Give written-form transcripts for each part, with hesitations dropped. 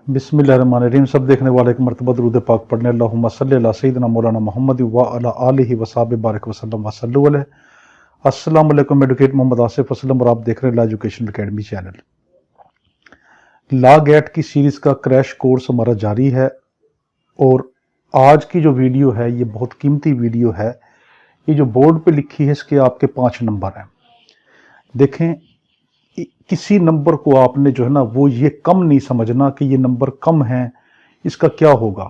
बिस्मिल्लाहिर्रहमानिर्रहीम। सब देखने वाले एक मरतबा दरूद पाक पढ़ने अल्लाहुम्मा सल्ली अला सय्यिदिना मौलाना मोहम्मद व अला आलिहि व सहाबिहि बारिक वसल्लम वसल्लु अलैहि। अस्सलाम वालेकुम, एडवोकेट मोहम्मद आसिफ असलम और आप देख रहे हैं law education academy channel. Law gate की सीरीज़ का क्रैश कोर्स हमारा जारी है और आज की जो वीडियो है ये बहुत कीमती वीडियो है। ये जो बोर्ड पे लिखी है इसके आपके 5 नंबर हैं। देखें, किसी नंबर को आपने जो है ना वो ये कम नहीं समझना कि ये नंबर कम है, इसका क्या होगा।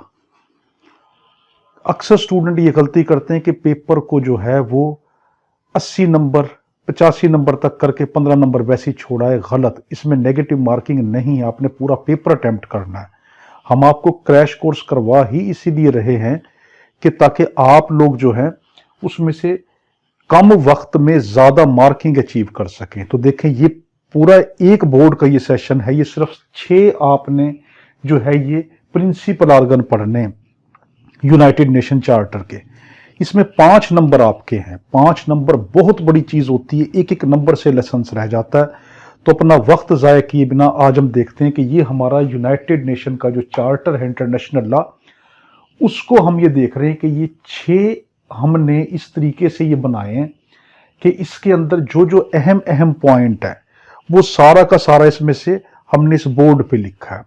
अक्सर स्टूडेंट ये गलती करते हैं कि पेपर को जो है वो 80 नंबर 85 नंबर तक करके 15 नंबर वैसे ही छोड़ा है। गलत, इसमें नेगेटिव मार्किंग नहीं है, आपने पूरा पेपर अटेम्प्ट करना है। हम आपको क्रैश कोर्स करवा ही इसीलिए रहे हैं कि ताकि आप लोग जो है उसमें से कम वक्त में ज्यादा मार्किंग अचीव कर सकें। तो देखें, ये पूरा एक बोर्ड का ये सेशन है, ये सिर्फ 6 आपने जो है ये प्रिंसिपल आर्गन पढ़ने यूनाइटेड नेशन चार्टर के। इसमें 5 नंबर आपके हैं। 5 नंबर बहुत बड़ी चीज होती है, एक एक नंबर से लेसन रह जाता है। तो अपना वक्त जाया किए बिना आज हम देखते हैं कि ये हमारा यूनाइटेड नेशन का जो चार्टर है इंटरनेशनल लॉ, उसको हम ये देख रहे हैं कि ये 6 हमने इस तरीके से ये बनाए हैं कि इसके अंदर जो जो अहम अहम पॉइंट है वो सारा का सारा इसमें से हमने इस बोर्ड पे लिखा है।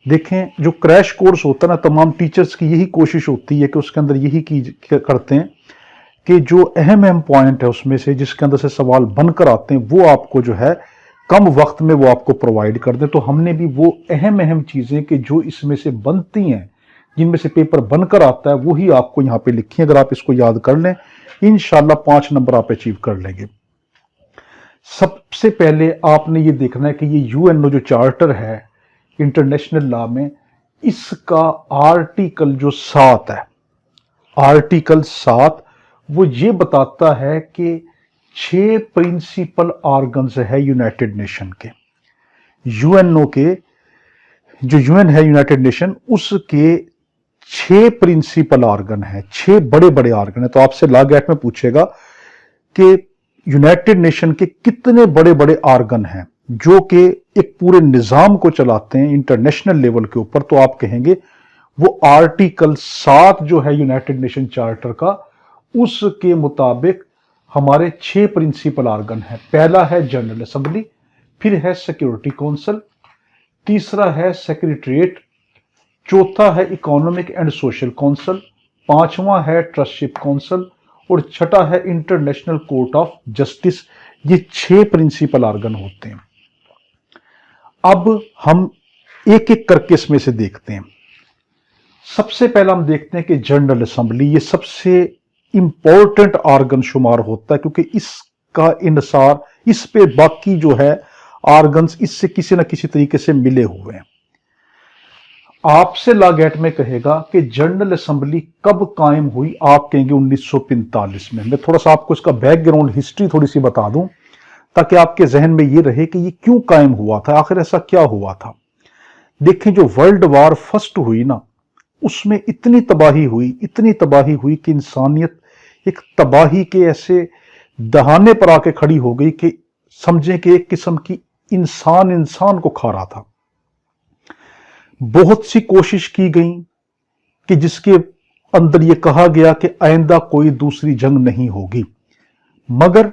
देखें, जो क्रैश कोर्स होता है ना, तमाम टीचर्स की यही कोशिश होती है कि उसके अंदर यही करते हैं कि जो अहम अहम पॉइंट है उसमें से जिसके अंदर से सवाल बनकर आते हैं वो आपको जो है कम वक्त में वो आपको प्रोवाइड कर दें। तो हमने भी वो अहम अहम चीजें कि जो इसमें से बनती हैं, जिनमें से पेपर बनकर आता है, वही आपको यहाँ पे लिखी है। अगर आप इसको याद कर लें इंशाल्लाह 5 नंबर आप अचीव कर लेंगे। सबसे पहले आपने ये देखना है कि ये यूएनओ जो चार्टर है इंटरनेशनल लॉ में, इसका आर्टिकल जो 7 है, आर्टिकल 7 वो ये बताता है कि 6 प्रिंसिपल ऑर्गन्स है यूनाइटेड नेशन के। यूएनओ के जो यूएन है यूनाइटेड नेशन, उसके 6 प्रिंसिपल ऑर्गन है, 6 बड़े बड़े ऑर्गन है। तो आपसे लॉ गेट में पूछेगा कि यूनाइटेड नेशन के कितने बड़े बड़े ऑर्गन हैं जो कि एक पूरे निजाम को चलाते हैं इंटरनेशनल लेवल के ऊपर। तो आप कहेंगे वो आर्टिकल 7 जो है यूनाइटेड नेशन चार्टर का, उसके मुताबिक हमारे 6 प्रिंसिपल ऑर्गन है। पहला है जनरल असेंबली, फिर है सिक्योरिटी काउंसिल, तीसरा है सेक्रेटरीट, चौथा है इकोनॉमिक एंड सोशल काउंसिल, पांचवा है ट्रस्टशिप काउंसिल और छठा है इंटरनेशनल कोर्ट ऑफ जस्टिस। ये 6 प्रिंसिपल ऑर्गन होते हैं। अब हम एक एक करके इसमें से देखते हैं। सबसे पहला हम देखते हैं कि जनरल असेंबली, ये सबसे इंपॉर्टेंट ऑर्गन शुमार होता है क्योंकि इसका इंसार इस पे बाकी जो है ऑर्गन्स इससे किसी ना किसी तरीके से मिले हुए हैं। आपसे लॉ गेट में कहेगा कि जनरल असेंबली कब कायम हुई, आप कहेंगे 1945 में। मैं थोड़ा सा आपको इसका बैकग्राउंड हिस्ट्री थोड़ी सी बता दूं ताकि आपके जहन में ये रहे कि ये क्यों कायम हुआ था, आखिर ऐसा क्या हुआ था। देखें, जो वर्ल्ड वार फर्स्ट हुई ना, उसमें इतनी तबाही हुई कि इंसानियत एक तबाही के ऐसे दहाने पर आके खड़ी हो गई कि समझें कि एक किस्म की इंसान को खा रहा था। बहुत सी कोशिश की गई कि जिसके अंदर यह कहा गया कि आइंदा कोई दूसरी जंग नहीं होगी, मगर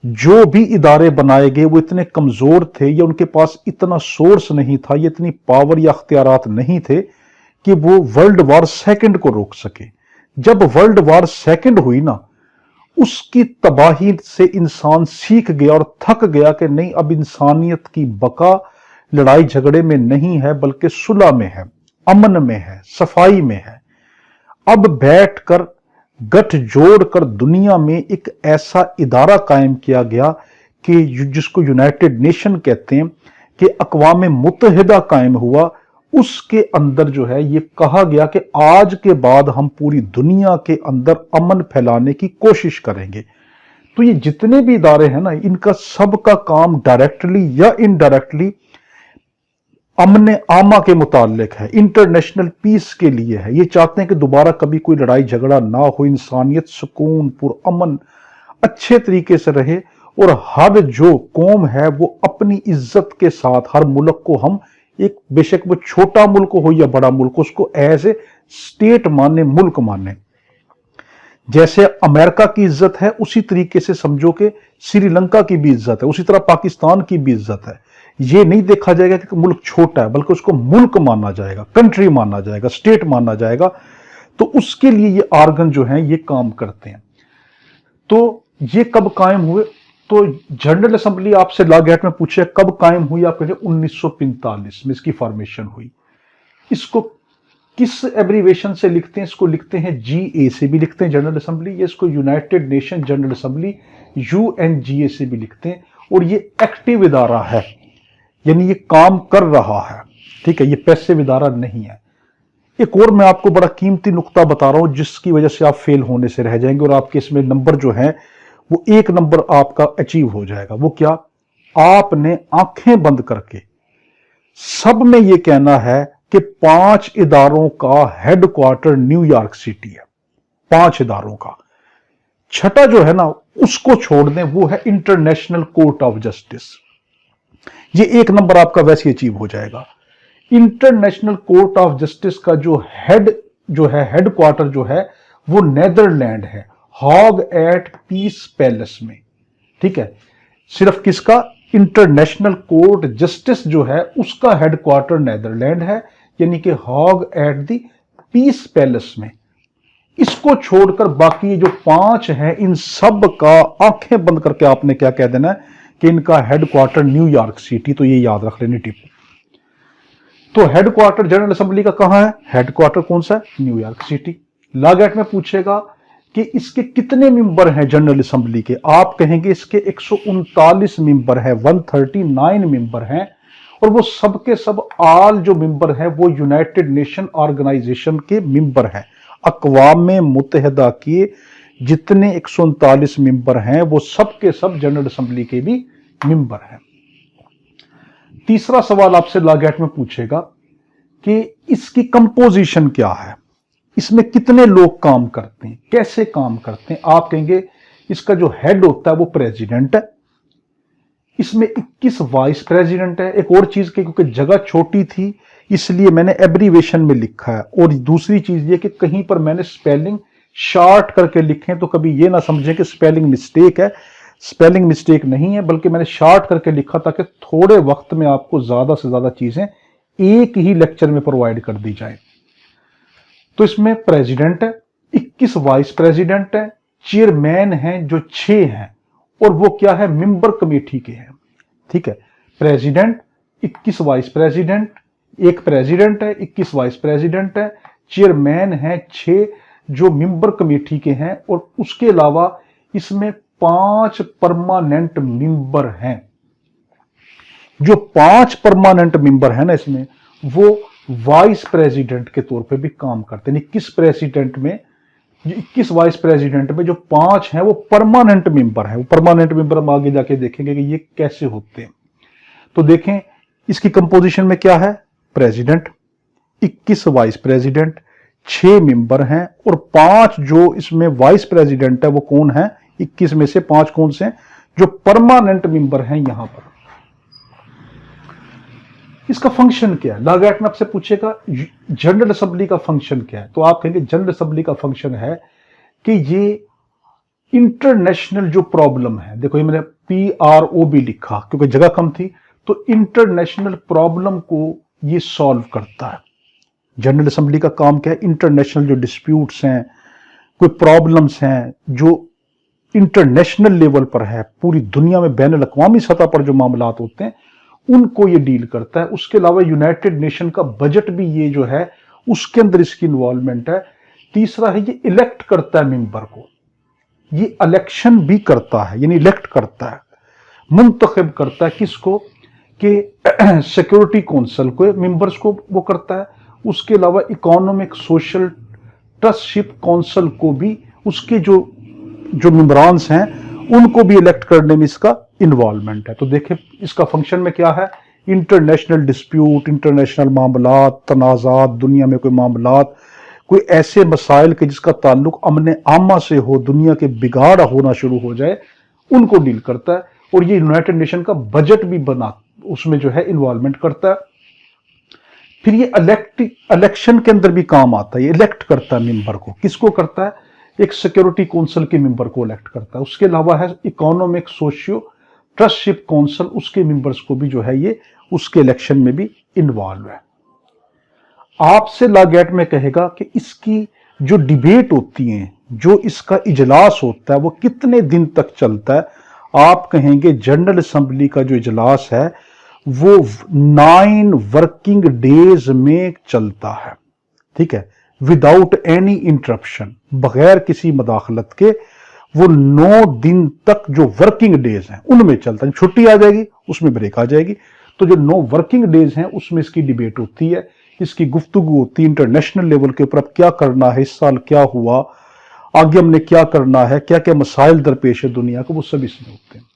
जो भी इदारे बनाए गए वो इतने कमजोर थे या उनके पास इतना सोर्स नहीं था, ये इतनी पावर या अख्तियारात नहीं थे कि वो वर्ल्ड वार सेकंड को रोक सके। जब वर्ल्ड वार सेकंड हुई ना, उसकी तबाही से इंसान सीख गया और थक गया कि नहीं, अब इंसानियत की बका लड़ाई झगड़े में नहीं है बल्कि सुलह में है, अमन में है, सफाई में है। अब बैठकर गठजोड़ कर दुनिया में एक ऐसा इदारा कायम किया गया कि जिसको यूनाइटेड नेशन कहते हैं, कि अक़वाम मुत्तहिदा कायम हुआ। उसके अंदर जो है ये कहा गया कि आज के बाद हम पूरी दुनिया के अंदर अमन फैलाने की कोशिश करेंगे। तो ये जितने भी इदारे हैं ना, इनका सबका काम डायरेक्टली या इनडायरेक्टली अमन आमा के मुतालिक है, इंटरनेशनल पीस के लिए है। ये चाहते हैं कि दोबारा कभी कोई लड़ाई झगड़ा ना हो, इंसानियत सुकून पुरअमन अच्छे तरीके से रहे और हर जो कौम है वो अपनी इज्जत के साथ, हर मुल्क को हम एक बेशक वो छोटा मुल्क हो या बड़ा मुल्क, उसको एज ए स्टेट माने, मुल्क माने। जैसे अमेरिका की इज्जत है उसी तरीके से समझो कि श्रीलंका की भी इज्जत है, उसी तरह पाकिस्तान की भी इज्जत है। ये नहीं देखा जाएगा कि मुल्क छोटा है, बल्कि उसको मुल्क माना जाएगा, कंट्री माना जाएगा, स्टेट माना जाएगा। तो उसके लिए ये आर्गन जो हैं ये काम करते हैं। तो ये कब कायम हुए? तो जनरल असेंबली आपसे लॉ गेट में पूछे कब कायम हुई, आप कहेंगे 1945 में इसकी फॉर्मेशन हुई। इसको किस एब्रीवेशन से लिखते हैं? इसको लिखते हैं GA से भी लिखते हैं जनरल असेंबली, ये इसको United nation general assembly UNGA से भी लिखते हैं। और ये एक्टिव इदारा है, यानी ये काम कर रहा है, ठीक है, ये पैसिव इदारा नहीं है। एक और मैं आपको बड़ा कीमती नुक्ता बता रहा हूं जिसकी वजह से आप फेल होने से रह जाएंगे और आपके इसमें नंबर जो है वो 1 नंबर आपका अचीव हो जाएगा। वो क्या? आपने आंखें बंद करके सब में यह कहना है कि 5 इदारों का हेडक्वार्टर न्यूयॉर्क सिटी है, 5 इदारों का। छठा जो है ना उसको छोड़ दें, वो है इंटरनेशनल कोर्ट ऑफ जस्टिस। ये 1 नंबर आपका वैसे अचीव हो जाएगा। इंटरनेशनल कोर्ट ऑफ जस्टिस का जो हेडक्वार्टर जो है वो नेदरलैंड है, हॉग एट पीस पैलेस में, ठीक है। सिर्फ किसका? इंटरनेशनल कोर्ट जस्टिस जो है उसका हेडक्वार्टर नेदरलैंड है, यानी कि Hague at the peace palace में। इसको छोड़कर बाकी जो 5 हैं इन सब का आंखें बंद करके आपने क्या कह देना है कि इनका हेडक्वार्टर न्यूयॉर्क सिटी। तो ये याद रख लेनी टिप। तो हेडक्वार्टर जनरल असेंबली का कहां है? हेडक्वार्टर कौन सा है? New York city. लॉ गेट में पूछेगा कि इसके कितने मेंबर हैं जनरल असेंबली के, आप कहेंगे इसके 139 मेंबर हैं, 139 मेंबर हैं। और वो सब के सब आल जो मेंबर हैं वो यूनाइटेड नेशन ऑर्गेनाइजेशन के मेंबर हैं। अक़वाम मुत्तहिदा के जितने 139 मेंबर हैं वो सब के सब जनरल असेंबली के भी मेंबर हैं। तीसरा सवाल आपसे लॉ गेट में पूछेगा कि इसकी कंपोजिशन क्या है, इसमें कितने लोग काम करते हैं, कैसे काम करते हैं। आप कहेंगे इसका जो हेड होता है वो प्रेसिडेंट है, इसमें 21 वाइस प्रेसिडेंट है। एक और चीज के क्योंकि जगह छोटी थी इसलिए मैंने एब्रीवेशन में लिखा है। और दूसरी चीज ये कि कहीं पर मैंने स्पेलिंग शॉर्ट करके लिखे, तो कभी ये ना समझें कि स्पेलिंग मिस्टेक है, स्पेलिंग मिस्टेक नहीं है, बल्कि मैंने शॉर्ट करके लिखा ताकि थोड़े वक्त में आपको ज्यादा से ज्यादा चीजें एक ही लेक्चर में प्रोवाइड कर दी जाए। तो इसमें प्रेसिडेंट है, 21 वाइस प्रेसिडेंट है, चेयरमैन हैं जो 6 हैं, और वो क्या है? मेंबर कमेटी के हैं, ठीक है। प्रेसिडेंट, 21 वाइस प्रेसिडेंट, एक प्रेसिडेंट है, 21 वाइस प्रेसिडेंट है, चेयरमैन है 6 जो मेंबर कमेटी के हैं, और उसके अलावा इसमें 5 परमानेंट मेंबर हैं। जो 5 परमानेंट मेंबर हैं ना इसमें, वो वाइस प्रेसिडेंट के तौर पे भी काम करते हैं। 21 प्रेसिडेंट में, 21 वाइस प्रेसिडेंट में जो 5 हैं वो परमानेंट मेंबर हैं। वो परमानेंट मेंबर हम आगे जाके देखेंगे कि ये कैसे होते हैं। तो देखें इसकी कंपोजिशन में क्या है? प्रेसिडेंट, 21 वाइस प्रेसिडेंट, 6 मेंबर हैं, और 5 जो इसमें वाइस प्रेसिडेंट है वो कौन है? 21 में से 5 कौन से हैं? जो परमानेंट मेंबर हैं यहां पर। इसका फंक्शन क्या है? लॉ गेट में आपसे पूछेगा जनरल असेंबली का फंक्शन क्या है, तो आप कहेंगे जनरल असेंबली का फंक्शन है कि ये इंटरनेशनल जो प्रॉब्लम है, देखो ये मैंने PRO भी लिखा क्योंकि जगह कम थी, तो इंटरनेशनल प्रॉब्लम को ये सॉल्व करता है। जनरल असेंबली का काम क्या है? इंटरनेशनल जो डिस्प्यूट्स हैं, कोई प्रॉब्लम्स हैं जो इंटरनेशनल लेवल पर है, पूरी दुनिया में बैनुल अक़वामी सतह पर जो मामलात होते हैं उनको ये डील करता है। उसके अलावा यूनाइटेड नेशन का बजट भी ये जो है उसके अंदर इसकी इन्वॉल्वमेंट है। तीसरा है ये इलेक्ट करता है मेंबर को, ये इलेक्शन भी करता है, यानी इलेक्ट करता है, मुंतखब करता है किसको? कि सिक्योरिटी काउंसिल को, मेंबर्स को वो करता है। उसके अलावा इकोनॉमिक सोशल ट्रस्टशिप काउंसिल को भी, उसके जो मेंबरान्स हैं उनको भी इलेक्ट करने में इसका इन्वॉल्वमेंट है। तो देखें इसका फंक्शन में क्या है? इंटरनेशनल डिस्प्यूट, इंटरनेशनल मामलात, तनाज़ात, दुनिया में कोई मामलात, कोई ऐसे मसाइल के जिसका ताल्लुक अमन आमा से हो, दुनिया के बिगाड़ होना शुरू हो जाए, उनको डील करता है। और ये यूनाइटेड नेशन का बजट भी बना, उसमें जो है इन्वॉल्वमेंट करता है। फिर ये इलेक्शन के अंदर भी काम आता है, ये इलेक्ट करता है मेंबर को। किसको करता है? एक सिक्योरिटी काउंसिल के मेंबर को इलेक्ट करता है। उसके अलावा है इकोनॉमिक सोशियो ट्रस्टशिप काउंसिल, उसके मेंबर्स को भी जो है ये उसके इलेक्शन में भी इन्वॉल्व है। आपसे लागैट में कहेगा कि इसकी जो डिबेट होती है, जो इसका इजलास होता है, वो कितने दिन तक चलता है? आप कहेंगे जनरल असेंबली का जो इजलास है वो 9 वर्किंग डेज में चलता है, ठीक है, विदाउट एनी इंटरप्शन, बगैर किसी मदाखलत के। वो 9 दिन तक जो वर्किंग डेज हैं उनमें चलता है। छुट्टी आ जाएगी उसमें ब्रेक आ जाएगी, तो जो 9 वर्किंग डेज हैं उसमें इसकी डिबेट होती है, इसकी गुफ्तगू होती है इंटरनेशनल लेवल के ऊपर। अब क्या करना है, इस साल क्या हुआ, आगे हमने क्या करना है, क्या क्या मसाइल दरपेश है दुनिया को, वो सब इसमें होते हैं।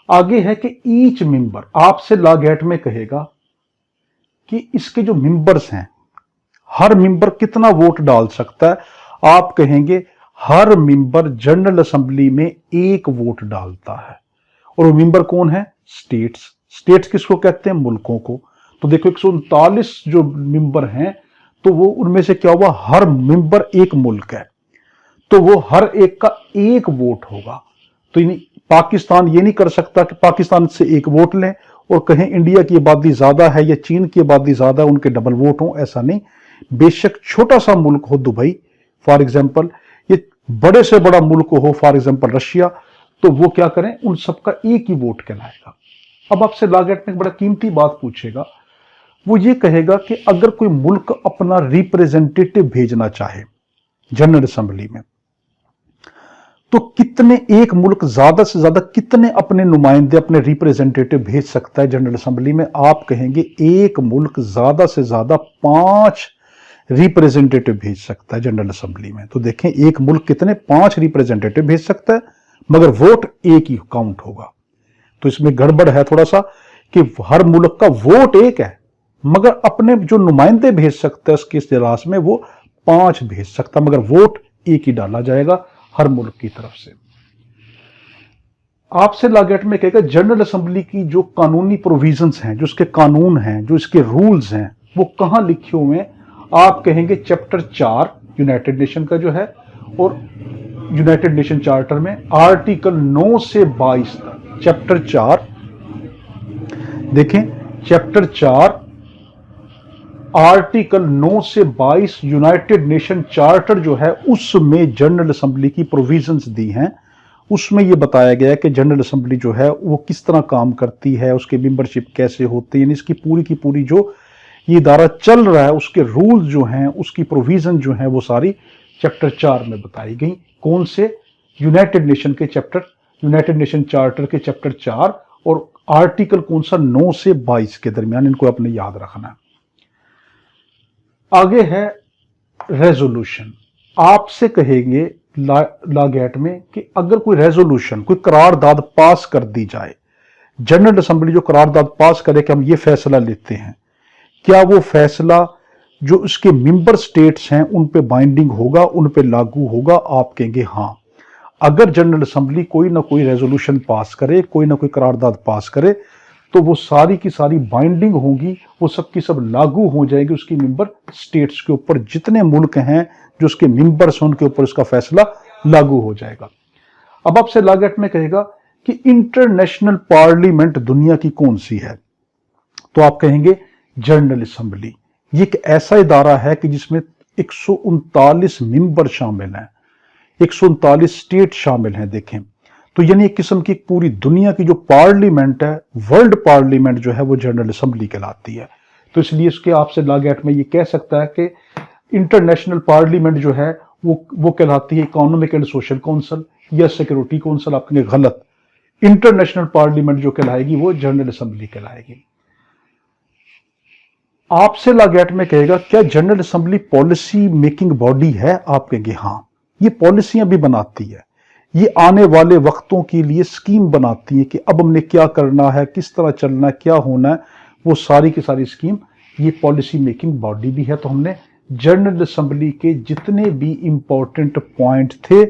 आगे है कि ईच मेंबर, आपसे लागैट में कहेगा कि इसके जो मेंबर्स हैं, हर मेंबर कितना वोट डाल सकता है? आप कहेंगे हर मेंबर जनरल असेंबली में 1 वोट डालता है। और वो मेंबर कौन है? स्टेट्स। स्टेट्स किसको कहते हैं? मुल्कों को। तो देखो 139 जो मेंबर हैं, तो वो उनमें से क्या हुआ, हर मेंबर 1 मुल्क है, तो वो हर एक का 1 वोट होगा। तो पाकिस्तान ये नहीं कर सकता कि पाकिस्तान से 1 वोट लें और कहें इंडिया की आबादी ज्यादा है या चीन की आबादी ज्यादा है, उनके डबल वोट हो, ऐसा नहीं। बेशक छोटा सा मुल्क हो दुबई फॉर एग्जाम्पल, ये बड़े से बड़ा मुल्क हो फॉर एग्जाम्पल रशिया, तो वो क्या करें, उन सबका 1 ही वोट कहलाएगा। अब आपसे लागैट में एक बड़ा कीमती बात पूछेगा, वो ये कहेगा कि अगर कोई मुल्क अपना रिप्रेजेंटेटिव भेजना चाहे जनरल असेंबली में, तो कितने, एक मुल्क ज्यादा से ज्यादा कितने अपने नुमाइंदे, अपने रिप्रेजेंटेटिव भेज सकता है जनरल असेंबली में? आप कहेंगे एक मुल्क ज्यादा से ज्यादा 5 रिप्रेजेंटेटिव भेज सकता है जनरल असेंबली में। तो देखें एक मुल्क कितने, 5 रिप्रेजेंटेटिव भेज सकता है, मगर वोट 1 ही काउंट होगा। तो इसमें गड़बड़ है थोड़ा सा कि हर मुल्क का वोट 1 है, मगर अपने जो नुमाइंदे भेज सकता है उसके इजलास में वो 5 भेज सकता, मगर वोट 1 ही डाला जाएगा हर मुल्क की तरफ से। आपसे लागैट में कहेगा जनरल असेंबली की जो कानूनी प्रोविजंस हैं, जो इसके कानून हैं, जो इसके रूल्स हैं, वो कहां लिखे हुए हैं? आप कहेंगे चैप्टर 4 यूनाइटेड नेशन का जो है, और यूनाइटेड नेशन चार्टर में आर्टिकल 9 से 22 तक। चैप्टर 4 देखें, चैप्टर 4 आर्टिकल 9 से 22 यूनाइटेड नेशन चार्टर जो है उसमें जनरल असेंबली की प्रोविजंस दी हैं। उसमें यह बताया गया है कि जनरल असेंबली जो है वो किस तरह काम करती है, उसके मेंबरशिप कैसे होती है, इसकी पूरी की पूरी जो ये इदारा चल रहा है उसके रूल्स जो हैं, उसकी प्रोविजन जो है वो सारी चैप्टर 4 में बताई गई। कौन से? यूनाइटेड नेशन के चैप्टर, यूनाइटेड नेशन चार्टर के चैप्टर 4 और आर्टिकल कौन सा, 9 से 22 के दरमियान, इनको आपने याद रखना है। आगे है रेजोल्यूशन। आपसे कहेंगे लागैट में कि अगर कोई रेजोल्यूशन, कोई करारदाद पास कर दी जाए, जनरल असेंबली जो करारदाद पास करे कि हम ये फैसला लेते हैं, क्या वो फैसला जो उसके मेंबर स्टेट्स हैं उन पे बाइंडिंग होगा, उन पे लागू होगा? आप कहेंगे हां। अगर जनरल असेंबली कोई ना कोई रेजोल्यूशन पास करे, कोई ना कोई करारदाद पास करे, तो वो सारी की सारी बाइंडिंग होगी, वो सब की सब लागू हो जाएगी उसकी मेंबर स्टेट्स के ऊपर। जितने मुल्क हैं जो उसके मेंबर्स हैं उनके ऊपर उसका फैसला लागू हो जाएगा। अब आपसे लागैट में कहेगा कि इंटरनेशनल पार्लियामेंट दुनिया की कौन सी है? तो आप कहेंगे जनरल असेंबली। ये एक ऐसा इदारा है कि जिसमें 139 मेंबर शामिल हैं, 139 स्टेट शामिल हैं। देखें तो यानी एक किस्म की पूरी दुनिया की जो पार्लियामेंट है, वर्ल्ड पार्लियामेंट जो है वो जनरल असेंबली कहलाती है। तो इसलिए इसके आपसे लागैट में ये कह सकता है कि इंटरनेशनल पार्लियामेंट जो है वो कहलाती है इकोनॉमिक एंड सोशल काउंसिल या सिक्योरिटी काउंसिल। आपने गलत, इंटरनेशनल पार्लियामेंट जो कहलाएगी वो जनरल असेंबली कहलाएगी। आपसे लागैट में कहेगा क्या general assembly policy making body है? आप कहेंगे हां, ये पॉलिसियां भी बनाती है, ये आने वाले वक्तों के लिए स्कीम बनाती है कि अब हमने क्या करना है, किस तरह चलना है, क्या होना है, वो सारी की सारी स्कीम ये पॉलिसी मेकिंग बॉडी भी है। तो हमने जनरल असेंबली के जितने भी इंपॉर्टेंट पॉइंट थे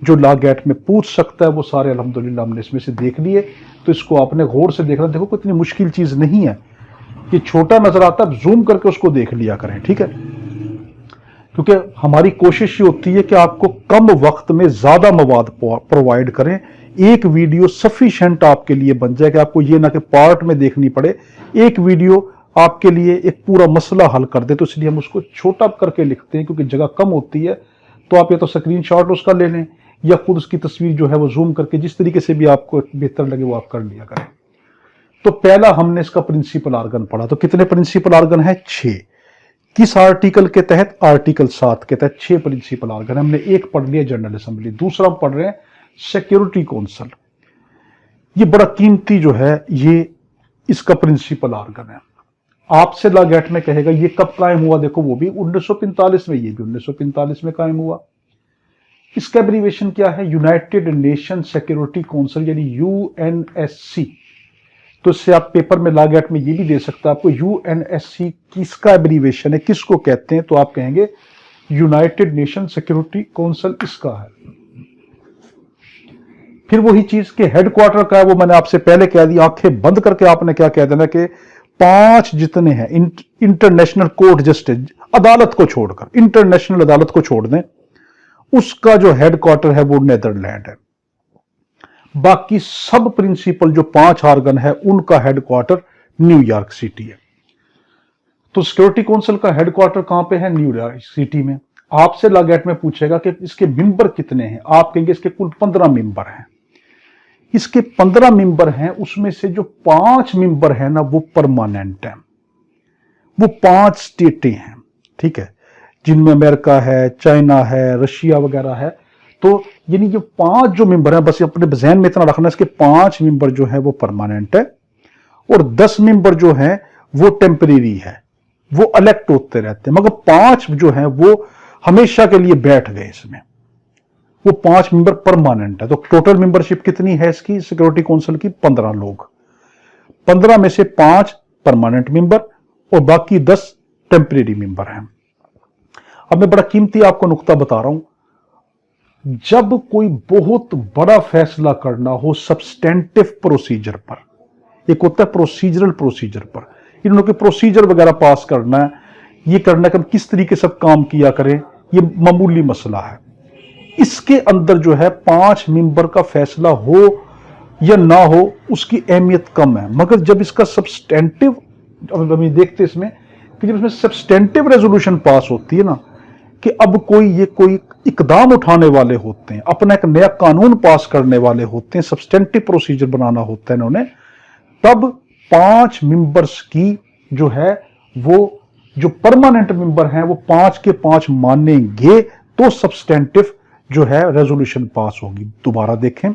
जो लागैट में पूछ सकता है वो सारे अल्हम्दुलिल्लाह हमने इसमें से देख लिए। तो इसको आपने गौर से देखना, देखो कितनी मुश्किल चीज नहीं है। ये छोटा नजर आता है, जूम करके उसको देख लिया करें, ठीक है। क्योंकि हमारी कोशिश ये होती है कि आपको कम वक्त में ज्यादा मवाद प्रोवाइड करें, एक वीडियो सफिशिएंट आपके लिए बन जाए कि आपको ये ना कि पार्ट में देखनी पड़े, एक वीडियो आपके लिए एक पूरा मसला हल कर दे। तो इसलिए हम उसको छोटा करके लिखते हैं, क्योंकि जगह कम होती है। तो आप या तो स्क्रीनशॉट उसका ले लें या खुद उसकी तस्वीर जो है वो जूम करके जिस तरीके से भी आपको बेहतर लगे वो आप कर लिया करें। तो पहला हमने इसका प्रिंसिपल आर्गन पढ़ा। तो कितने प्रिंसिपल आर्गन है? 6। किस आर्टिकल के तहत? आर्टिकल 7 के तहत 6 प्रिंसिपल आर्गन। हमने एक पढ़ लिया जनरल असेंबली, दूसरा हम पढ़ रहे हैं सिक्योरिटी काउंसिल। ये बड़ा कीमती जो है ये इसका प्रिंसिपल आर्गन है। आपसे लागैट में कहेगा ये कब कायम हुआ, देखो वो भी 1945 में, ये भी 1945 में कायम हुआ। इसका एब्रीवेशन क्या है? यूनाइटेड नेशन सिक्योरिटी काउंसिल, यानी यूएनएससी। तो इससे आप पेपर में लागैट में ये भी दे सकता है आपको, यूएनएससी किसका एब्रीवेशन है, किसको कहते हैं? तो आप कहेंगे यूनाइटेड नेशन सिक्योरिटी काउंसिल इसका है। फिर वही चीज के हेडक्वार्टर का है, वो मैंने आपसे पहले कह दिया, आंखें बंद करके आपने क्या कह देना कि 5 जितने हैं इंटरनेशनल कोर्ट जस्टिस, अदालत को छोड़कर, इंटरनेशनल अदालत को छोड़ दें, उसका जो हेडक्वार्टर है वो नेदरलैंड है। बाकी सब प्रिंसिपल जो 5 आर्गन है उनका हेडक्वार्टर न्यूयॉर्क सिटी है। तो सिक्योरिटी काउंसिल का हेडक्वार्टर कहां पे है? न्यूयॉर्क सिटी में। आपसे लागैट में पूछेगा कि इसके मेंबर कितने हैं, आप कहेंगे इसके कुल 15 मेंबर हैं। इसके 15 मेंबर हैं, उसमें से जो 5 मेंबर हैं ना वो परमानेंट हैं, वो 5 स्टेटें हैं, ठीक है, जिनमें अमेरिका है, चाइना है, रशिया वगैरह है। तो यानी जो 5 जो मेंबर हैं, बस अपने जहन में इतना रखना है, इसके 5 मेंबर जो है वो परमानेंट है और 10 मेंबर जो है वो टेम्परेरी है, वो इलेक्ट होते रहते हैं, मगर 5 जो है वो हमेशा के लिए बैठ गए इसमें, वो 5 मेंबर परमानेंट है। तो टोटल मेंबरशिप कितनी है इसकी सिक्योरिटी काउंसिल की? 15 लोग। 15 में से 5 परमानेंट मेंबर और बाकी 10 टेम्परेरी मेंबर हैं। अब मैं बड़ा कीमती आपको नुक्ता बता रहा हूं, जब कोई बहुत बड़ा फैसला करना हो सब्सटेंटिव प्रोसीजर पर, एक होता है प्रोसीजरल प्रोसीजर पर, इन लोगों के प्रोसीजर वगैरह पास करना है, ये करना है कि किस तरीके से काम किया करें, ये मामूली मसला है। इसके अंदर जो है 5 मेंबर का फैसला हो या ना हो उसकी अहमियत कम है, मगर जब इसका सब्सटेंटिव, हम देखते इसमें कि जब इसमें सब्सटेंटिव रेजोल्यूशन पास होती है ना, कि अब कोई इकदाम उठाने वाले होते हैं, अपना एक नया कानून पास करने वाले होते हैं, सब्सटेंटिव प्रोसीजर बनाना होता है इन्होंने, तब 5 मेंबर्स की जो है वो जो परमानेंट मेंबर हैं वो 5 के 5 मानेंगे तो सब्सटेंटिव जो है रेजोल्यूशन पास होगी। दोबारा देखें,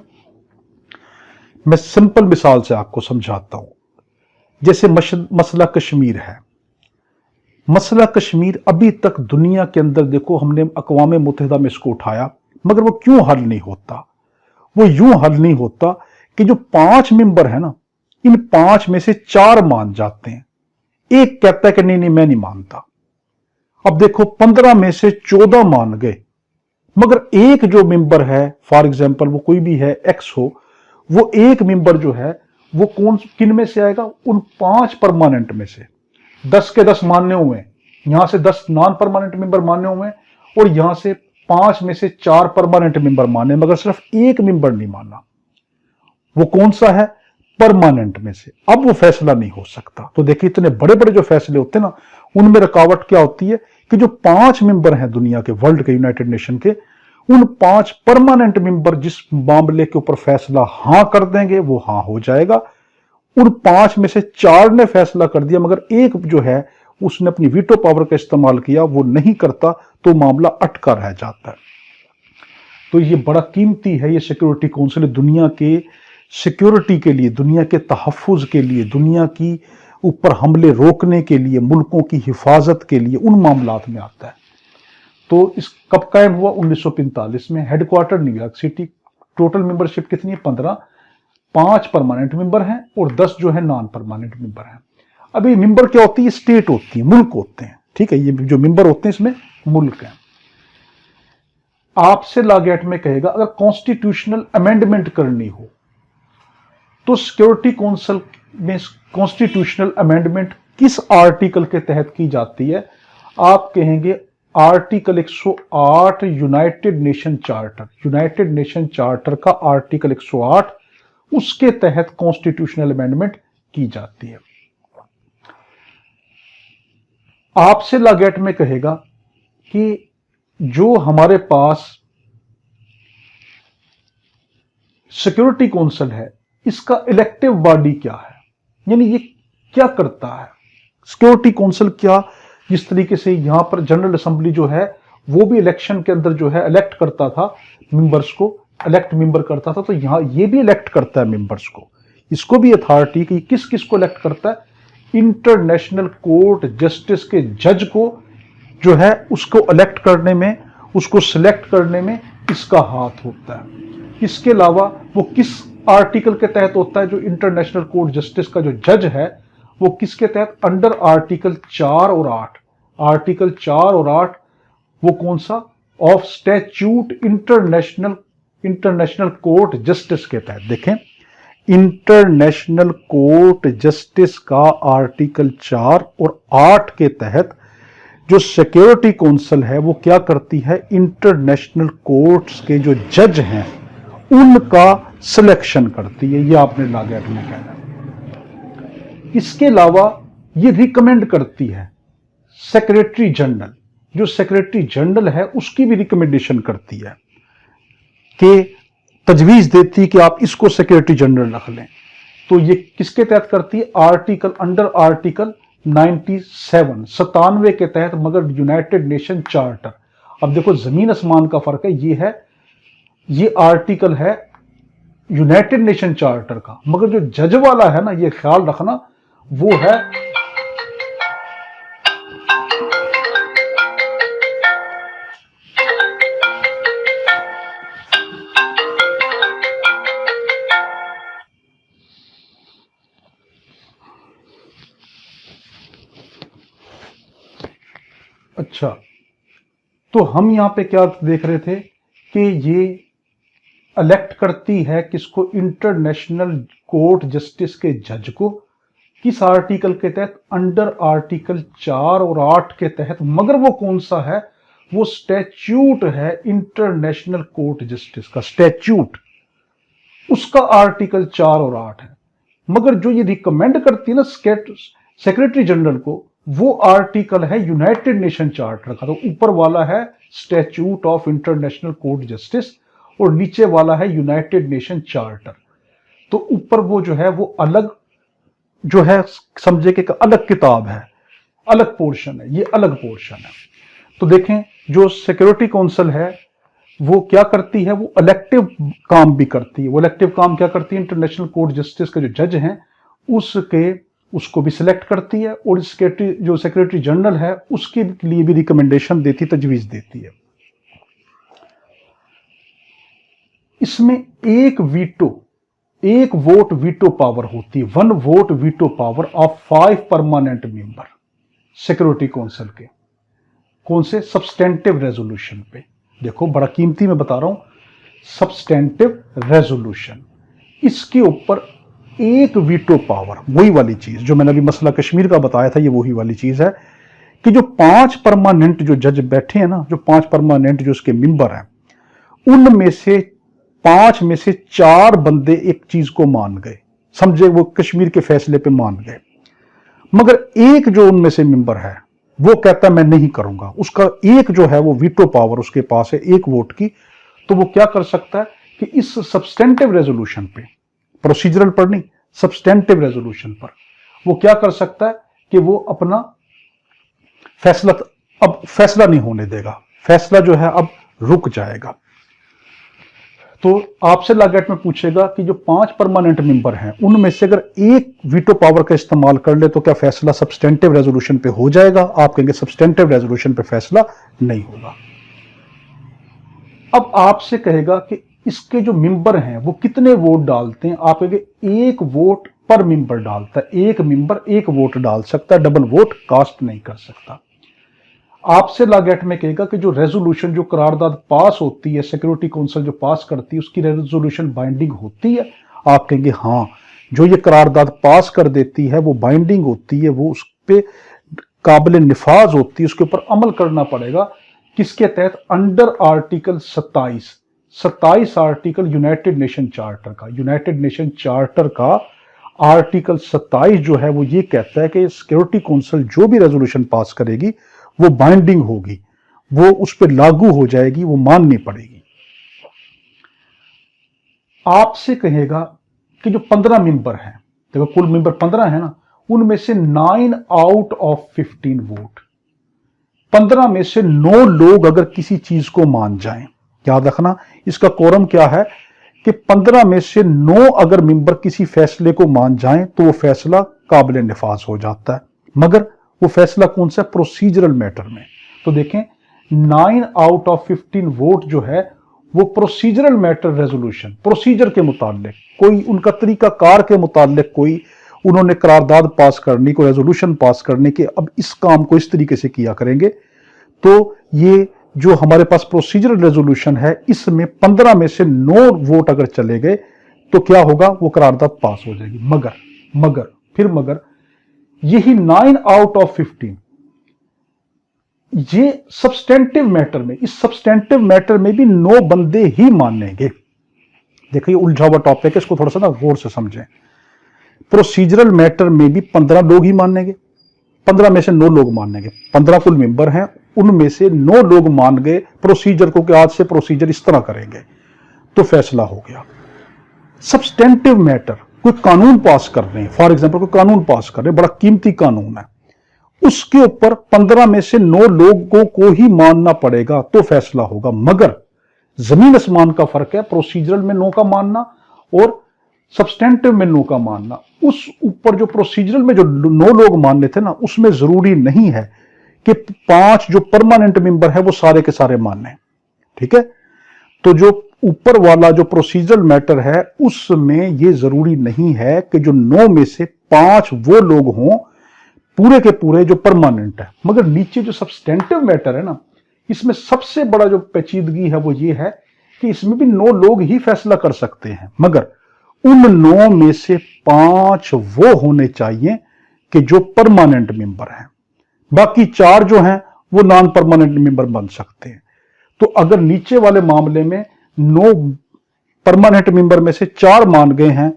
मैं सिंपल मिसाल से आपको समझाता हूं। जैसे मसला कश्मीर है, मसला कश्मीर अभी तक दुनिया के अंदर देखो हमने अक़वाम मुत्तहिदा में इसको उठाया, मगर वो क्यों हल नहीं होता? वो यूं हल नहीं होता कि जो 5 मेंबर है ना, इन 5 में से 4 मान जाते हैं, एक कहता है कि नहीं मैं नहीं मानता। अब देखो 15 में से 14 मान गए, मगर एक जो मेंबर है, फॉर एग्जाम्पल वो कोई भी है, एक्स हो, वो एक मेंबर जो है वो किन में से आएगा? उन 5 परमानेंट में से। 10 के 10 मान्य हुए, यहां से 10 नॉन परमानेंट मेंबर मान्य हुए और यहां से 5 में से 4 परमानेंट मेंबर माने, मगर सिर्फ एक मेंबर नहीं माना। वो कौन सा है? परमानेंट में से। अब वो फैसला नहीं हो सकता। तो देखिए इतने बड़े बड़े जो फैसले होते हैं ना, उनमें रुकावट क्या होती है कि जो 5 मेंबर हैं दुनिया के, वर्ल्ड के, यूनाइटेड नेशन के, उन 5 परमानेंट मेंबर जिस मामले के ऊपर फैसला हां कर देंगे वो हां हो जाएगा। उन 5 में से 4 ने फैसला कर दिया, मगर एक जो है उसने अपनी वीटो पावर का इस्तेमाल किया, वो नहीं करता, तो मामला अटका रह जाता है। तो ये बड़ा कीमती है, ये सिक्योरिटी काउंसिल दुनिया के सिक्योरिटी के लिए, दुनिया के तहफ़्फ़ुज़ के लिए, दुनिया की ऊपर हमले रोकने के लिए, मुल्कों की हिफाजत के लिए, उन मामलात में आता है। तो इस कब कायम हुआ? 1945 में। Headquarter New York city. Total membership कितनी है? 15। 5 परमानेंट मेंबर हैं और 10 जो है नॉन परमानेंट मेंबर हैं। अभी मेंबर क्या होती है? स्टेट होती है, मुल्क होते हैं, ठीक है। ये जो मेंबर होते हैं इसमें मुल्क हैं। आपसे लागैट में कहेगा अगर कॉन्स्टिट्यूशनल अमेंडमेंट करनी हो तो सिक्योरिटी काउंसिल में कॉन्स्टिट्यूशनल अमेंडमेंट किस आर्टिकल के तहत की जाती है? आप कहेंगे article 108 United nation charter. United nation charter का आर्टिकल 108, उसके तहत कॉन्स्टिट्यूशनल अमेंडमेंट की जाती है। आपसे लागेट में कहेगा कि जो हमारे पास सिक्योरिटी काउंसिल है, इसका इलेक्टिव बॉडी क्या है, यानी ये क्या करता है? सिक्योरिटी काउंसिल क्या, जिस तरीके से यहां पर जनरल असेंबली जो है वो भी इलेक्शन के अंदर जो है इलेक्ट करता था मेंबर्स को, इलेक्ट मेंबर करता था, तो यहां ये भी इलेक्ट करता है मेंबर्स को। इसको भी अथॉरिटी कि किस किस को इलेक्ट करता है? इंटरनेशनल कोर्ट जस्टिस के जज को जो है उसको इलेक्ट करने में, उसको सिलेक्ट करने में इसका हाथ होता है। इसके अलावा वो किस आर्टिकल के तहत होता है? जो इंटरनेशनल कोर्ट जस्टिस का जो जज है वो किसके तहत? अंडर आर्टिकल 4 और 8। आर्टिकल 4 और 8 वो कौन सा? Of statute international court justice के तहत। देखें, इंटरनेशनल कोर्ट जस्टिस का आर्टिकल 4 और 8 के तहत जो सिक्योरिटी काउंसिल है वो क्या करती है? इंटरनेशनल कोर्ट्स के जो जज हैं उनका सिलेक्शन करती है। ये आपने लागेट में कहना। इसके अलावा ये रिकमेंड करती है सेक्रेटरी जनरल, जो सेक्रेटरी जनरल है उसकी भी रिकमेंडेशन करती है कि तजवीज देती है कि आप इसको सेक्रेटरी जनरल रख लें। तो ये किसके तहत करती है? आर्टिकल अंडर आर्टिकल 97 के तहत, मगर यूनाइटेड नेशन चार्टर। अब देखो जमीन आसमान का फर्क है। ये आर्टिकल है यूनाइटेड नेशन चार्टर का, मगर जो जज वाला है ना, ये ख्याल रखना, वो है अच्छा। तो हम यहां पे क्या देख रहे थे कि ये इलेक्ट करती है किसको? इंटरनेशनल कोर्ट जस्टिस के जज को। किस आर्टिकल के तहत? अंडर आर्टिकल 4 और 8 के तहत, मगर वो कौन सा है? वो स्टैच्यूट है इंटरनेशनल कोर्ट जस्टिस का स्टैच्यूट, उसका आर्टिकल 4 और 8 है। मगर जो ये रिकमेंड करती है ना सेक्रेटरी जनरल को, वो आर्टिकल है यूनाइटेड नेशन चार्टर का। तो ऊपर वाला है statute of international court justice और नीचे वाला है यूनाइटेड नेशन चार्टर। तो ऊपर वो जो है वो अलग जो है, समझे कि अलग किताब है, अलग पोर्शन है, ये अलग पोर्शन है। तो देखें, जो सिक्योरिटी काउंसिल है वो क्या करती है? वो इलेक्टिव काम भी करती है। वो इलेक्टिव काम क्या करती है? इंटरनेशनल कोर्ट जस्टिस के जो जज हैं उसको भी सिलेक्ट करती है, और जो सेक्रेटरी जनरल है उसके लिए भी रिकमेंडेशन देती, तजवीज देती है। इसमें एक वोट वीटो पावर होती है, 1 vote veto power of 5 permanent member security council के। कौन से? सब्सटेंटिव रेजोल्यूशन पे। देखो बड़ा कीमती मैं बता रहा हूं, सब्सटेंटिव रेजोल्यूशन, इसके ऊपर एक वीटो पावर। वही वाली चीज जो मैंने अभी मसला कश्मीर का बताया था, ये वही वाली चीज है कि जो 5 परमानेंट जो जज बैठे हैं ना, जो 5 परमानेंट जो उसके मेंबर हैं, उनमें से 5 में से 4 बंदे एक चीज को मान गए, समझे, वो कश्मीर के फैसले पे मान गए। मगर एक जो उनमें से मेंबर है वो कहता मैं नहीं करूंगा, उसका एक जो है वो वीटो पावर उसके पास है, एक वोट की। तो वो क्या कर सकता है कि इस सब्सटेंटिव रेजोल्यूशन पे, प्रोसीजरल पर नहीं, सब्सटेंटिव रेजोल्यूशन पर वो क्या कर सकता है कि वो अपना फैसला नहीं होने देगा, फैसला जो है अब रुक जाएगा। तो आपसे लागेट में पूछेगा कि जो 5 परमानेंट मेंबर हैं उनमें से अगर एक वीटो पावर का इस्तेमाल कर ले तो क्या फैसला सब्सटेंटिव रेजोल्यूशन पे हो जाएगा? आप कहेंगे सब्सटेंटिव रेजोल्यूशन पे फैसला नहीं होगा। अब आपसे कहेगा कि इसके जो मेंबर हैं वो कितने वोट डालते हैं? आप कहेंगे 1 वोट पर मेंबर डालता है, एक मेंबर 1 वोट डाल सकता है, डबल वोट कास्ट नहीं कर सकता। आपसे लागेट में कहेगा कि जो रेजोल्यूशन, जो करारदाद पास होती है, सिक्योरिटी काउंसिल जो पास करती है, उसकी रेजोल्यूशन बाइंडिंग होती है? आप कहेंगे हाँ, जो ये करारदाद पास कर देती है वो बाइंडिंग होती है, वो पे काबिल निफाज होती है, उसके ऊपर अमल करना पड़ेगा। किसके तहत? Under article 27 article United nation charter का। यूनाइटेड नेशन चार्टर का आर्टिकल 27 जो है वो ये कहता है कि सिक्योरिटी काउंसिल जो भी रेजोल्यूशन पास करेगी वो बाइंडिंग होगी, वो उस पर लागू हो जाएगी, वो माननी पड़ेगी। आपसे कहेगा कि जो 15 मेंबर हैं, देखो कुल मेंबर 15 है ना, उनमें से 9 आउट ऑफ 15 वोट, 15 में से 9 लोग अगर किसी चीज को मान जाएं, याद रखना इसका कोरम क्या है कि 15 में से 9 अगर मेंबर किसी फैसले को मान जाएं तो वो फैसला काबिल निफाज हो जाता है। मगर वो फैसला कौन सा? प्रोसीजरल मैटर में। तो देखें 9 आउट ऑफ 15 वोट जो है वो प्रोसीजरल मैटर रेजोल्यूशन, प्रोसीजर के मुताबिक, कोई उनका तरीका कार के मुताबिक कोई उन्होंने करारदाद पास करनी, कोई रेजोल्यूशन पास करने के, अब इस काम को इस तरीके से किया करेंगे। तो ये जो हमारे पास प्रोसीजरल रेजोल्यूशन है इसमें 15 में से 9 वोट अगर चले गए तो क्या होगा? वो करारदाद पास हो जाएगी। मगर यही 9 आउट ऑफ 15 ये सब्सटेंटिव मैटर में, इस सब्सटेंटिव मैटर में भी 9 बंदे ही मानेंगे। देखिए उलझा हुआ टॉपिक है, इसको थोड़ा सा ना गौर से समझें। प्रोसीजरल मैटर में भी 15 लोग ही मानेंगे, 15 में से 9 लोग मानेंगे। 15 कुल मेंबर हैं, उनमें से 9 लोग मान गए प्रोसीजर को कि आज से प्रोसीजर इस तरह करेंगे, तो फैसला हो गया। सब्सटेंटिव मैटर, कोई कानून पास कर रहे हैं, फॉर एग्जांपल कोई कानून पास कर रहे हैं, बड़ा कीमती कानून है, उसके ऊपर 15 में से 9 लोगों को ही मानना पड़ेगा तो फैसला होगा। मगर जमीन आसमान का फर्क है प्रोसीजरल में 9 का मानना और सब्सटेंटिव में 9 का मानना। उस ऊपर जो प्रोसीजरल में जो 9 लोग मानने थे ना, उसमें जरूरी नहीं है कि 5 जो परमानेंट मेंबर है वो सारे के सारे माने, ठीक है। तो जो ऊपर वाला जो प्रोसीजरल मैटर है उसमें ये जरूरी नहीं है कि जो 9 में से 5 वो लोग हों पूरे के पूरे जो परमानेंट है। मगर नीचे जो सब्सटेंटिव मैटर है ना, इसमें सबसे बड़ा जो पेचीदगी है वो ये है कि इसमें भी 9 लोग ही फैसला कर सकते हैं, मगर उन 9 में से 5 वो होने चाहिए कि जो परमानेंट मेंबर हैं, बाकी 4 जो हैं वो नॉन परमानेंट मेंबर बन सकते हैं। तो अगर नीचे वाले मामले में 9 परमानेंट मेंबर में से 4 मान गए हैं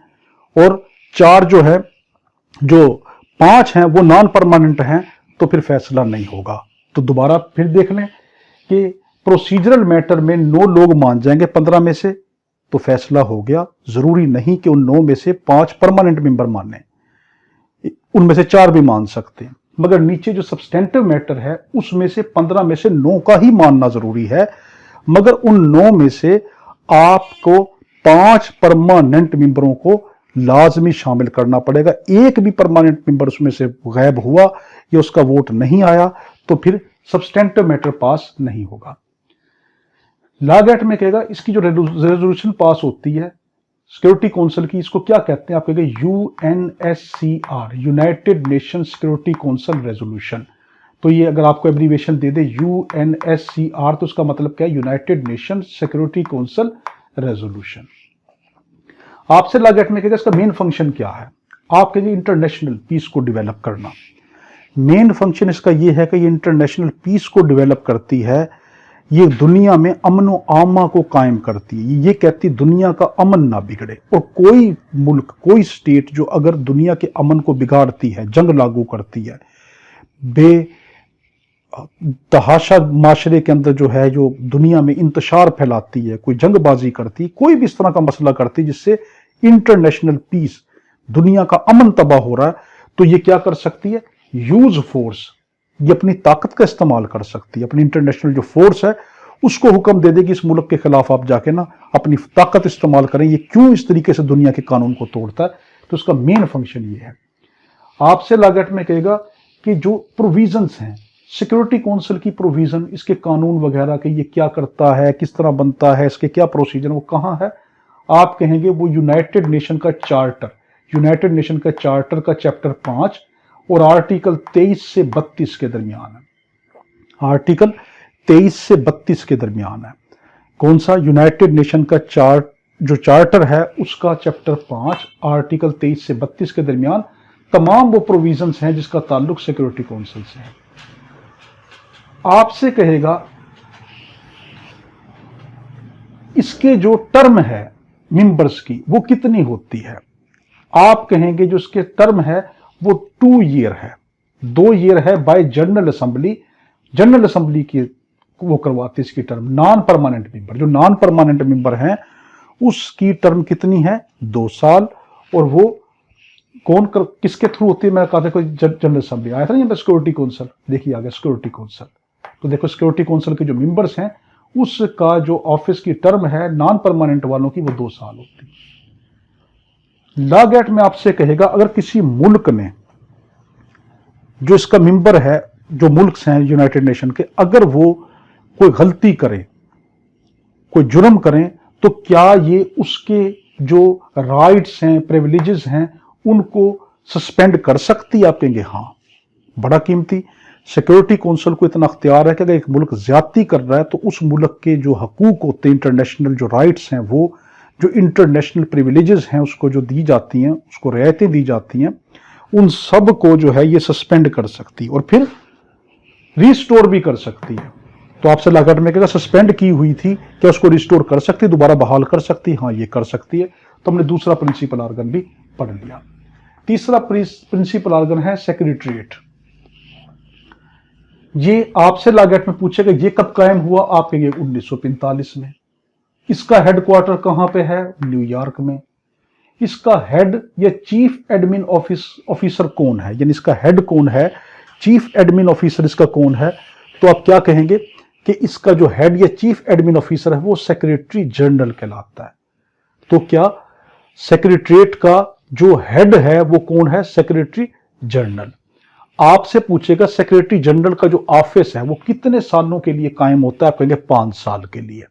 और 4 जो है, जो 5 हैं वो नॉन परमानेंट हैं, तो फिर फैसला नहीं होगा। तो दोबारा फिर देख लें कि प्रोसीजरल मैटर में 9 लोग मान जाएंगे 15 में से तो फैसला हो गया। जरूरी नहीं कि उन 9 में से 5 परमानेंट मेंबर माने, उनमें से 4 भी मान सकते हैं। मगर नीचे जो सब्सटेंटिव मैटर है उसमें से 15 में से 9 का ही मानना जरूरी है, मगर उन 9 में से आपको 5 परमानेंट मेंबरों को लाजमी शामिल करना पड़ेगा। एक भी परमानेंट मेंबर उसमें से गायब हुआ या उसका वोट नहीं आया तो फिर सब्सटेंटिव मैटर पास नहीं होगा। लॉ एक्ट में कहेगा इसकी जो रेजोल्यूशन पास होती है सिक्योरिटी काउंसिल की, इसको क्या कहते हैं? आप कहेंगे UNSCR, United nation security council resolution. तो ये अगर आपको एब्रीविएशन दे दे UNSCR तो उसका मतलब क्या है? United nation security council resolution. आपसे लॉ एक्ट में कहेगा इसका मेन फंक्शन क्या है? आप कहेंगे इंटरनेशनल पीस को डेवलप करना। मेन फंक्शन इसका ये है कि ये इंटरनेशनल पीस को डेवलप करती है, ये दुनिया में अमन व आमा को कायम करती है। ये कहती दुनिया का अमन ना बिगड़े, और कोई मुल्क, कोई स्टेट जो अगर दुनिया के अमन को बिगाड़ती है, जंग लागू करती है, तहाशा माशरे के अंदर जो है, जो दुनिया में इंतशार फैलाती है, कोई जंगबाजी करती, कोई भी इस तरह का मसला करती जिससे इंटरनेशनल पीस, दुनिया का अमन तबाह हो रहा है, तो ये क्या कर सकती है? यूज फोर्स, ये अपनी ताकत का इस्तेमाल कर सकती है। अपनी इंटरनेशनल जो फोर्स है उसको हुक्म दे देगी इस मुल्क के खिलाफ आप जाके ना अपनी ताकत इस्तेमाल करें, ये क्यों इस तरीके से दुनिया के कानून को तोड़ता है। तो उसका मेन फंक्शन ये है। आपसे लॉ एक्ट में कहेगा कि जो प्रोविजंस हैं सिक्योरिटी काउंसिल की, प्रोविजन, इसके कानून वगैरह के, ये क्या करता है, किस तरह बनता है, इसके क्या प्रोसीजर, वो कहाँ है? आप कहेंगे वो यूनाइटेड नेशन का चार्टर, यूनाइटेड नेशन का चार्टर का चैप्टर 5 और आर्टिकल 23 से 32 के दरमियान है। आर्टिकल 23 से 32 के दरमियान है। कौन सा? यूनाइटेड नेशन का जो चार्टर है उसका चैप्टर 5 आर्टिकल 23 से 32 के दरमियान तमाम वो प्रोविजंस हैं जिसका ताल्लुक सिक्योरिटी काउंसिल से है। आपसे कहेगा इसके जो टर्म है मेंबर्स की वो कितनी होती है, आप कहेंगे जो इसके टर्म है वो 2 ईयर है, 2 ईयर है bye general assembly. General assembly की वो करवाती इसकी टर्म। नॉन परमानेंट मेंबर, जो नॉन परमानेंट मेंबर हैं उसकी टर्म कितनी है, 2 साल। और वो किसके थ्रू होती है, मैं कहा था कोई जनरल असेंबली आया था ना, सिक्योरिटी काउंसिल, देखिए आ गया सिक्योरिटी काउंसिल। तो देखो सिक्योरिटी काउंसिल के जो मेंबर्स हैं उसका जो ऑफिस की टर्म है नॉन परमानेंट वालों की वो 2 साल होती है। लॉ-गेट में आपसे कहेगा अगर किसी मुल्क ने जो इसका मेंबर है, जो मुल्क हैं यूनाइटेड नेशन के, अगर वो कोई गलती करें, कोई जुर्म करें, तो क्या ये उसके जो राइट्स हैं, प्रिविलेजेस हैं, उनको सस्पेंड कर सकती है? आप कहेंगे हाँ। बड़ा कीमती। सिक्योरिटी काउंसिल को इतना अख्तियार है कि अगर एक मुल्क ज्यादती कर रहा है तो उस मुल्क के जो हकूक होते हैं, इंटरनेशनल जो राइट्स हैं, वो जो इंटरनेशनल प्रिविलेजेस हैं उसको जो दी जाती हैं, उसको रियायतें दी जाती हैं, उन सब को जो है ये सस्पेंड कर सकती है और फिर रिस्टोर भी कर सकती है। तो आपसे लॉ-गेट में कहेगा सस्पेंड की हुई थी, क्या उसको रिस्टोर कर सकती है, दोबारा बहाल कर सकती है? हाँ, ये कर सकती है। तो हमने दूसरा प्रिंसिपल ऑर्गन भी पढ़ लिया। तीसरा प्रिंसिपल ऑर्गन है सेक्रेटरीट। ये आपसे लॉ-गेट में पूछेगा ये कब कायम हुआ, आप कहेंगे 1945 में। इसका हेडक्वार्टर कहां पे है, न्यूयॉर्क में। इसका हेड या चीफ एडमिन ऑफिसर कौन है, यानी इसका हेड कौन है, चीफ एडमिन ऑफिसर इसका कौन है? तो आप क्या कहेंगे कि इसका जो हेड या चीफ एडमिन ऑफिसर है वो सेक्रेटरी जनरल कहलाता है। तो क्या सेक्रेटरीट का जो हेड है वो कौन है, सेक्रेटरी जनरल। आपसे पूछेगा सेक्रेटरी जनरल का जो ऑफिस है वो कितने सालों के लिए कायम होता है, आप कहेंगे 5 साल के लिए।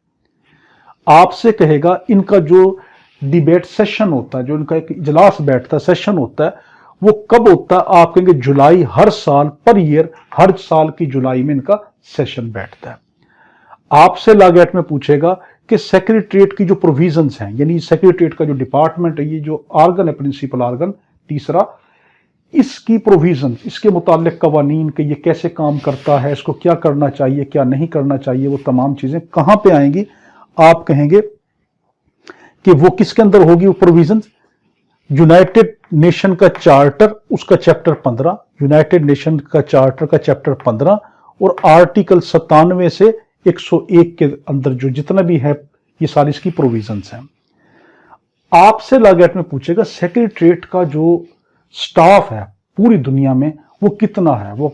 आपसे कहेगा इनका जो डिबेट सेशन होता है, जो इनका एक इजलास बैठता है, सेशन होता है, वो कब होता है, आप कहेंगे जुलाई, हर साल पर ईयर, हर साल की जुलाई में इनका सेशन बैठता है। आपसे लॉ-गेट में पूछेगा कि सेक्रेटरीट की जो प्रोविजंस हैं, यानी सेक्रेटरीट का जो डिपार्टमेंट है, ये जो ऑर्गन है प्रिंसिपल ऑर्गन तीसरा, इसकी प्रोविजन, इसके मुतालिक कवानीन के ये कैसे काम करता है, इसको क्या करना चाहिए, क्या नहीं करना चाहिए, वो तमाम चीजें कहां पे आएंगी, आप कहेंगे कि वो किसके अंदर होगी वो प्रोविजन, यूनाइटेड नेशन का चार्टर, उसका चैप्टर 15, यूनाइटेड नेशन का चार्टर का चैप्टर 15 और आर्टिकल 97 से 101 के अंदर जो जितना भी है ये सारी इसकी प्रोविजंस हैं। आपसे लॉ-गेट में पूछेगा सेक्रेटरीट का जो स्टाफ है पूरी दुनिया में वो कितना है, वो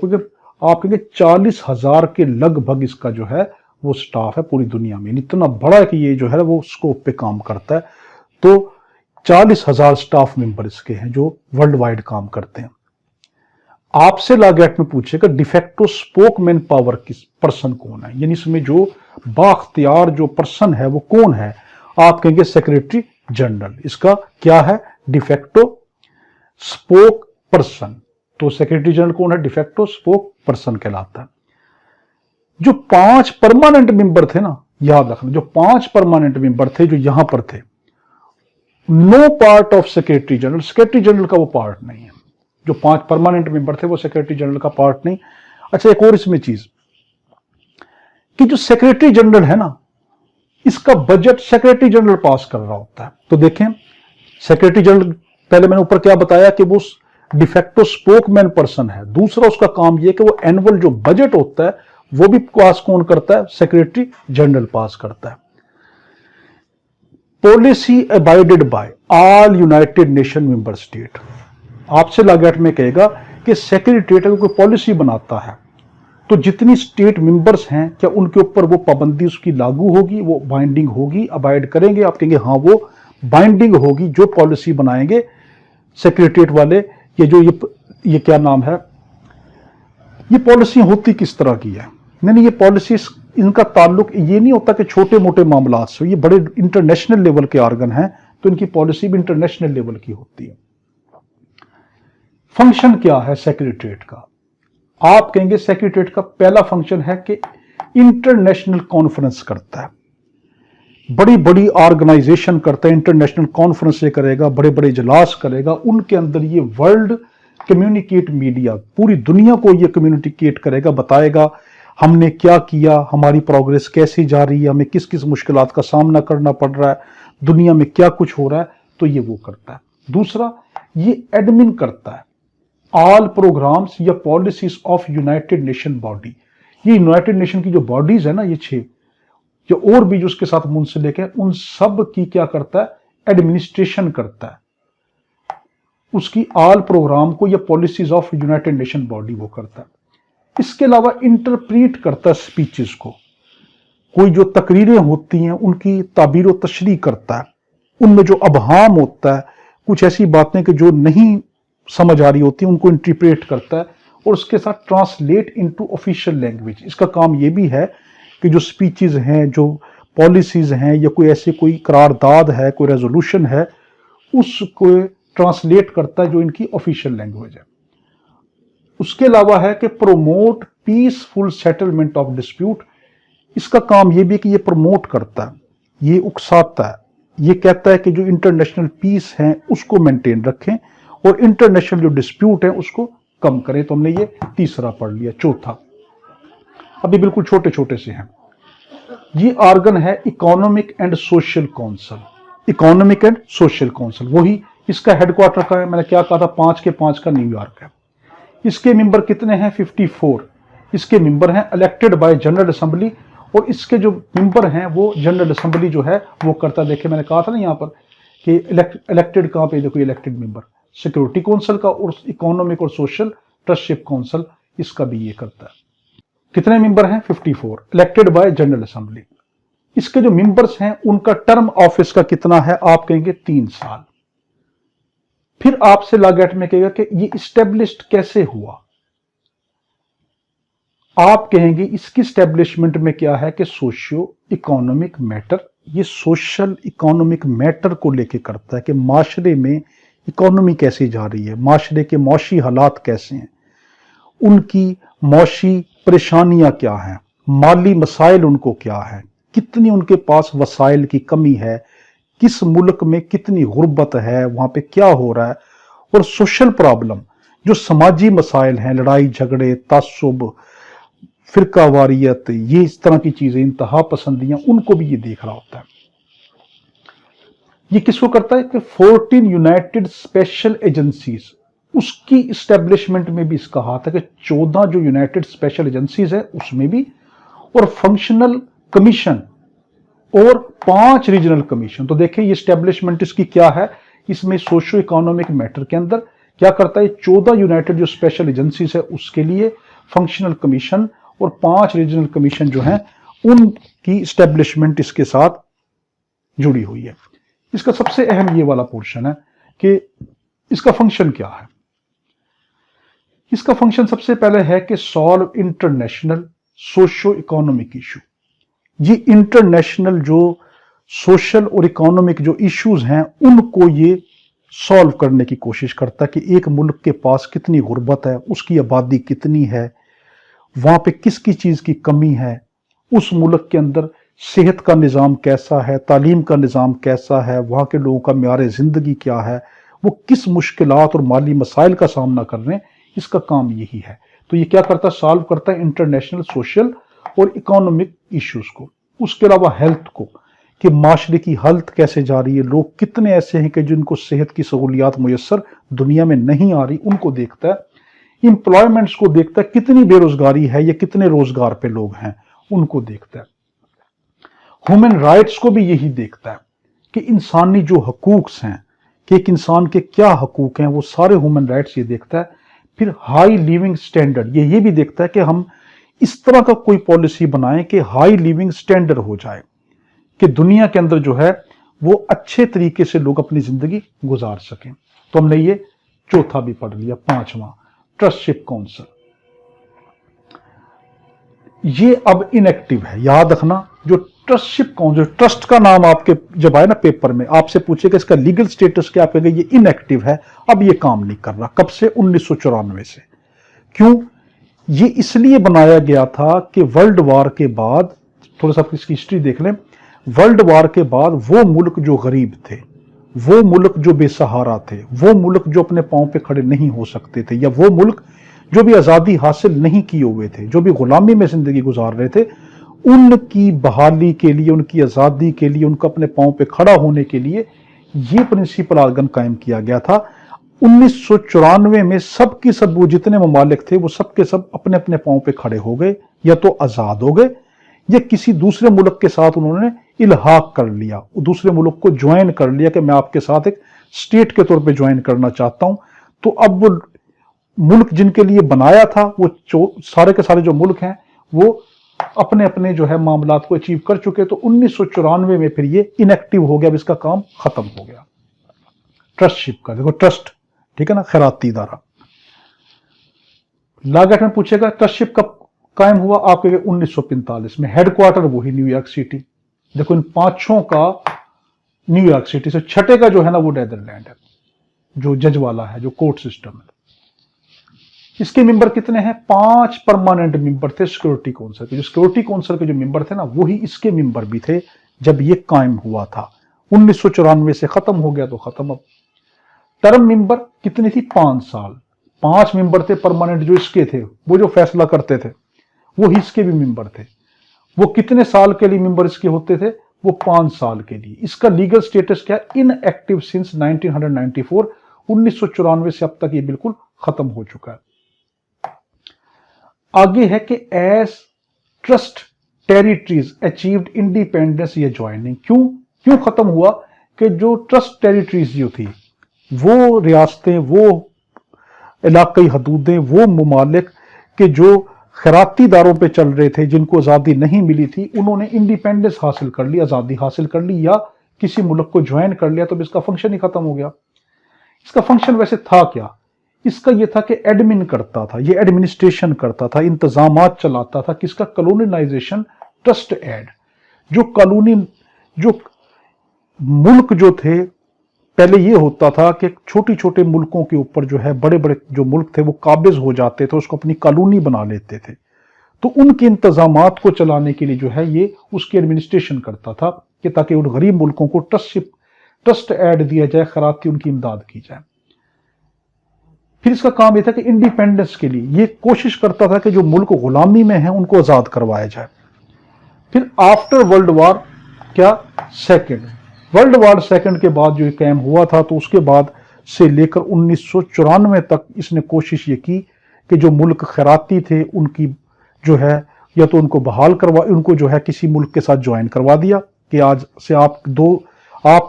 आप कहेंगे 40,000 के लगभग इसका जो है वो स्टाफ है पूरी दुनिया में। इतना बड़ा है कि ये जो है वो स्कोप पे काम करता है। तो 40,000 स्टाफ मेंबर इसके हैं जो वर्ल्ड वाइड काम करते हैं। आपसे लॉ-गेट में पूछेगा डिफेक्टो स्पोकमैन पावर किस पर्सन कौन है, यानी इसमें जो बाख्तियार जो पर्सन है वो कौन है, आप कहेंगे सेक्रेटरी जनरल। इसका क्या है, डिफेक्टो स्पोक पर्सन। तो सेक्रेटरी जनरल कौन है, डिफेक्टो स्पोक पर्सन कहलाता है। जो 5 परमानेंट मेंबर थे ना, याद रखना, जो 5 परमानेंट मेंबर थे जो यहां पर थे, no part of secretary general, secretary general का वो पार्ट नहीं है। जो 5 परमानेंट मेंबर थे वो सेक्रेटरी जनरल का पार्ट नहीं। अच्छा, एक और इसमें चीज कि जो सेक्रेटरी जनरल है ना, इसका बजट सेक्रेटरी जनरल पास कर रहा होता है। तो देखें, सेक्रेटरी जनरल पहले मैंने ऊपर क्या बताया कि वो डिफेक्टो स्पोकमैन पर्सन है। दूसरा उसका काम यह कि वो एनुअल जो बजट होता है वो भी पास कौन करता है, सेक्रेटरी जनरल पास करता है। Policy abided by all United Nation member state. आपसे लॉ-गेट में कहेगा कि सेक्रेटरीट अगर कोई पॉलिसी बनाता है तो जितनी स्टेट मेंबर्स हैं क्या उनके ऊपर वो पाबंदी उसकी लागू होगी, वो बाइंडिंग होगी, अबाइड करेंगे? आप कहेंगे हाँ, वो बाइंडिंग होगी जो पॉलिसी बनाएंगे सेक्रेटरीट वाले। ये जो ये क्या नाम है, ये पॉलिसी होती किस तरह की है? नहीं, ये पॉलिसी इनका ताल्लुक ये नहीं होता कि छोटे मोटे मामला से, ये बड़े इंटरनेशनल लेवल के ऑर्गन हैं तो इनकी पॉलिसी भी इंटरनेशनल लेवल की होती है। फंक्शन क्या है सेक्रेटरीट का? आप कहेंगे सेक्रेटरीट का पहला फंक्शन है कि इंटरनेशनल कॉन्फ्रेंस करता है, बड़ी बड़ी ऑर्गेनाइजेशन करता है, इंटरनेशनल कॉन्फ्रेंस करेगा, बड़े बड़े इजलास करेगा, उनके अंदर ये वर्ल्ड कम्युनिकेट मीडिया, पूरी दुनिया को ये कम्युनिकेट करेगा, बताएगा हमने क्या किया, हमारी प्रोग्रेस कैसी जा रही है, हमें किस किस मुश्किलात का सामना करना पड़ रहा है, दुनिया में क्या कुछ हो रहा है, तो ये वो करता है। दूसरा, ये एडमिन करता है ऑल प्रोग्राम्स या policies of United nation body. ये यूनाइटेड नेशन की जो बॉडीज है ना, ये 6 या और भी जो उसके साथ मुंसलिक है, उन सब की क्या करता है, एडमिनिस्ट्रेशन करता है। उसकी ऑल प्रोग्राम को या policies of United nation body वो करता है। इसके अलावा इंटरप्रीट करता है स्पीचेस को, कोई जो तकरीरें होती हैं उनकी ताबीर व तशरीह करता है, उनमें जो अबहाम होता है, कुछ ऐसी बातें कि जो नहीं समझ आ रही होती उनको इंटरप्रेट करता है और उसके साथ ट्रांसलेट इनटू ऑफिशियल लैंग्वेज। इसका काम ये भी है कि जो स्पीचेस हैं, जो पॉलिसीज हैं, या कोई ऐसे कोई करारदाद है, कोई रेजोल्यूशन है, उसको ट्रांसलेट करता है जो इनकी ऑफिशियल लैंग्वेज है। उसके अलावा है कि promote peaceful settlement of dispute. इसका काम यह भी कि ये प्रमोट करता है, ये उकसाता है, ये कहता है कि जो इंटरनेशनल पीस है उसको मेंटेन रखें और इंटरनेशनल जो डिस्प्यूट है उसको कम करें। तो हमने ये तीसरा पढ़ लिया। चौथा, अभी बिल्कुल छोटे छोटे से हैं, ये ऑर्गन है economic and social council. Economic and social council वही, इसका हेडक्वार्टर का है, मैंने क्या कहा था, 5 के 5 का न्यूयॉर्क है। इसके मेंबर कितने हैं, 54। इसके मेंबर हैं इलेक्टेड बाय जनरल असेंबली, और इसके जो मेंबर हैं वो जनरल असेंबली जो है वो करता है। देखिए मैंने कहा था ना यहाँ पर कि इलेक्टेड कहाँ पे, देखो इलेक्टेड मेंबर सिक्योरिटी काउंसिल का, और इकोनॉमिक और सोशल ट्रस्टशिप काउंसिल इसका भी ये करता है। कितने मेंबर हैं, 54, इलेक्टेड बाय जनरल असेंबली। इसके जो मेंबर्स हैं उनका टर्म ऑफिस का कितना है, आप कहेंगे 3 साल। फिर आपसे लागेट में कहेगा कि ये इस्टेब्लिश्ड कैसे हुआ, आप कहेंगे इसकी स्टैब्लिशमेंट में क्या है कि सोशियो इकोनॉमिक मैटर, ये सोशल इकोनॉमिक मैटर को लेके करता है कि माशरे में इकोनॉमी कैसी जा रही है, माशरे के मौशी हालात कैसे हैं, उनकी मौशी परेशानियां क्या हैं, माली मसाइल उनको क्या है, कितनी उनके पास वसाइल की कमी है, किस मुल्क में कितनी गुर्बत है, वहां पे क्या हो रहा है, और सोशल प्रॉब्लम जो समाजी मसाइल हैं, लड़ाई झगड़े, तासुब, फिरकावारियत, ये इस तरह की चीजें, इंतहा पसंदियां, उनको भी ये देख रहा होता है। ये किसको करता है कि 14 यूनाइटेड स्पेशल एजेंसीज, उसकी इस्टेब्लिशमेंट में भी इसका हाथ है कि 14 जो यूनाइटेड स्पेशल एजेंसीज है उसमें भी, और फंक्शनल कमीशन और 5 रीजनल कमीशन। तो देखिए ये इस्टेब्लिशमेंट इसकी क्या है, इसमें सोशो इकोनॉमिक मैटर के अंदर क्या करता है, 14 यूनाइटेड जो स्पेशल एजेंसीज है उसके लिए फंक्शनल कमीशन और 5 रीजनल कमीशन जो हैं उनकी इस्टेब्लिशमेंट इसके साथ जुड़ी हुई है। इसका सबसे अहम ये वाला पोर्शन है कि इसका फंक्शन क्या है। इसका फंक्शन सबसे पहले है कि solve international socio economic issue. ये इंटरनेशनल जो सोशल और इकोनॉमिक जो इश्यूज हैं उनको ये सॉल्व करने की कोशिश करता है कि एक मुल्क के पास कितनी गुर्बत है, उसकी आबादी कितनी है, वहां पे किसकी चीज की कमी है, उस मुल्क के अंदर सेहत का निज़ाम कैसा है, तालीम का निज़ाम कैसा है, वहां के लोगों का म्यार जिंदगी क्या है, वो किस मुश्किलात और माली मसाइल का सामना कर रहे हैं, इसका काम यही है। तो ये क्या करता है, सॉल्व करता है इंटरनेशनल सोशल और इकोनॉमिक इश्यूज को। उसके अलावा हेल्थ को, कि माशरे की हेल्थ कैसे जा रही है, लोग कितने ऐसे हैं कि जिनको सेहत की सहूलियात मुयस्सर दुनिया में नहीं आ रही, उनको देखता है। इंप्लॉयमेंट्स को देखता है, कितनी बेरोजगारी है या कितने रोजगार पे लोग हैं, उनको देखता है। ह्यूमन राइट्स को भी यही देखता है कि इंसानी जो हकूक हैं, कि एक इंसान के क्या हकूक हैं, वो सारे ह्यूमन राइट्स ये देखता है। फिर हाई लिविंग स्टैंडर्ड, ये भी देखता है कि हम इस तरह का कोई पॉलिसी बनाएं कि हाई लिविंग स्टैंडर्ड हो जाए, कि दुनिया के अंदर जो है वो अच्छे तरीके से लोग अपनी जिंदगी गुजार सकें। तो हमने ये चौथा भी पढ़ लिया। 5वां, ट्रस्टशिप काउंसिल। ये अब इनएक्टिव है, याद रखना। जो ट्रस्टशिप काउंसिल, ट्रस्ट का नाम आपके जब आए ना पेपर में, आपसे पूछेगा इसका लीगल स्टेटस क्या, आप कहेंगे ये इनएक्टिव है, अब ये काम नहीं कर रहा। कब से? 1994 से। क्यों? ये इसलिए बनाया गया था कि वर्ल्ड वार के बाद, थोड़ा सा इसकी हिस्ट्री देख लें, वर्ल्ड वार के बाद वो मुल्क जो गरीब थे, वो मुल्क जो बेसहारा थे, वो मुल्क जो अपने पांव पे खड़े नहीं हो सकते थे, या वो मुल्क जो भी आज़ादी हासिल नहीं किए हुए थे, जो भी गुलामी में ज़िंदगी गुजार रहे थे, उनकी बहाली के लिए, उनकी आज़ादी के लिए, उनको अपने पांव पे खड़ा होने के लिए ये प्रिंसिपल आर्गन कायम किया गया था। 1994 में सब की सब वो जितने ममालिक थे वो सब के सब अपने अपने पांव पे खड़े हो गए, या तो आज़ाद हो गए या किसी दूसरे मुल्क के साथ उन्होंने इल्हाक कर लिया, दूसरे मुल्क को ज्वाइन कर लिया कि मैं आपके साथ एक स्टेट के तौर पे ज्वाइन करना चाहता हूं। तो अब वो मुल्क जिनके लिए बनाया था, वो सारे के सारे जो मुल्क हैं वो अपने अपने जो है मामलात को अचीव कर चुके। तो 1994 में फिर ये इनएक्टिव हो गया, इसका काम खत्म हो गया ट्रस्टशिप का। देखो ट्रस्ट, ठीक है ना, खैराती इदारा। लागत में पूछेगा ट्रस्टशिप कब कायम हुआ, आपके 1945 में। हेडक्वार्टर वही न्यूयॉर्क सिटी। देखो इन पांचों का न्यूयॉर्क सिटी से, छठे का जो है ना वो नेदरलैंड है, जो जज वाला है, जो कोर्ट सिस्टम है। इसके मेंबर कितने हैं? 5 परमानेंट मेंबर थे सिक्योरिटी काउंसिल के। जो सिक्योरिटी काउंसिल के जो मेंबर थे ना, वही इसके मेंबर भी थे जब ये कायम हुआ था। 1994 से खत्म हो गया तो खत्म। अब टर्म मेंबर कितनी थी? 5 साल। 5 मेंबर थे परमानेंट जो इसके थे, वो जो फैसला करते थे, वो इसके भी मेंबर थे। वो कितने साल के लिए मेंबर इसके होते थे? वो 5 साल के लिए। इसका लीगल स्टेटस क्या है? Inactive since 1994। 1994 से अब तक ये बिल्कुल खत्म हो चुका है। आगे है कि as trust territories achieved independence या ज्वाइनिंग। क्यों खत्म हुआ? कि जो ट्रस्ट टेरिटरीज जो थी, वो रियासतें, वो इलाकाई हदूदें, वो ममालिक के जो खैराती दारों पे चल रहे थे, जिनको आज़ादी नहीं मिली थी, उन्होंने इंडिपेंडेंस हासिल कर ली, आज़ादी हासिल कर ली, या किसी मुल्क को ज्वाइन कर लिया, तो इसका फंक्शन ही खत्म हो गया। इसका फंक्शन वैसे था क्या? इसका यह था कि एडमिन करता था, ये एडमिनिस्ट्रेशन करता था, इंतजामात चलाता था। किसका? Colonization trust aid. जो कॉलोनी, जो मुल्क जो थे, पहले ये होता था कि छोटी छोटे मुल्कों के ऊपर जो है बड़े बड़े जो मुल्क थे वो काबिज हो जाते थे, उसको अपनी कॉलोनी बना लेते थे। तो उनके इंतजामात को चलाने के लिए जो है ये उसकी एडमिनिस्ट्रेशन करता था, कि ताकि उन गरीब मुल्कों को ट्रस्ट ऐड दिया जाए, खैराती उनकी इमदाद की जाए। फिर इसका काम यह था कि इंडिपेंडेंस के लिए ये कोशिश करता था कि जो मुल्क गुलामी में है उनको आज़ाद करवाया जाए। फिर आफ्टर वर्ल्ड वार क्या? सेकेंड वर्ल्ड वार सेकंड के बाद जो ये कायम हुआ था, तो उसके बाद से लेकर 1994 तक इसने कोशिश ये की कि जो मुल्क खैराती थे उनकी जो है, या तो उनको बहाल करवा, उनको जो है किसी मुल्क के साथ ज्वाइन करवा दिया कि आज से आप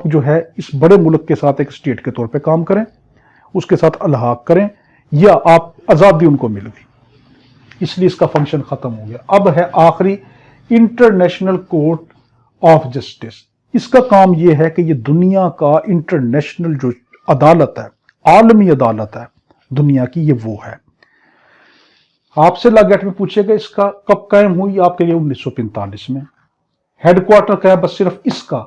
जो है इस बड़े मुल्क के साथ एक स्टेट के तौर पे काम करें, उसके साथ अलहाक करें, या आप आज़ादी उनको मिल गई, इसलिए इसका फंक्शन खत्म हो गया। अब है आखिरी, इंटरनेशनल कोर्ट ऑफ जस्टिस। इसका काम यह है कि ये दुनिया का इंटरनेशनल जो अदालत है, आलमी अदालत है दुनिया की, ये वो है। आपसे लागत में पूछेगा इसका कब कायम हुई, आपके लिए 1945 में। हेडक्वार्टर क्या है? बस सिर्फ इसका।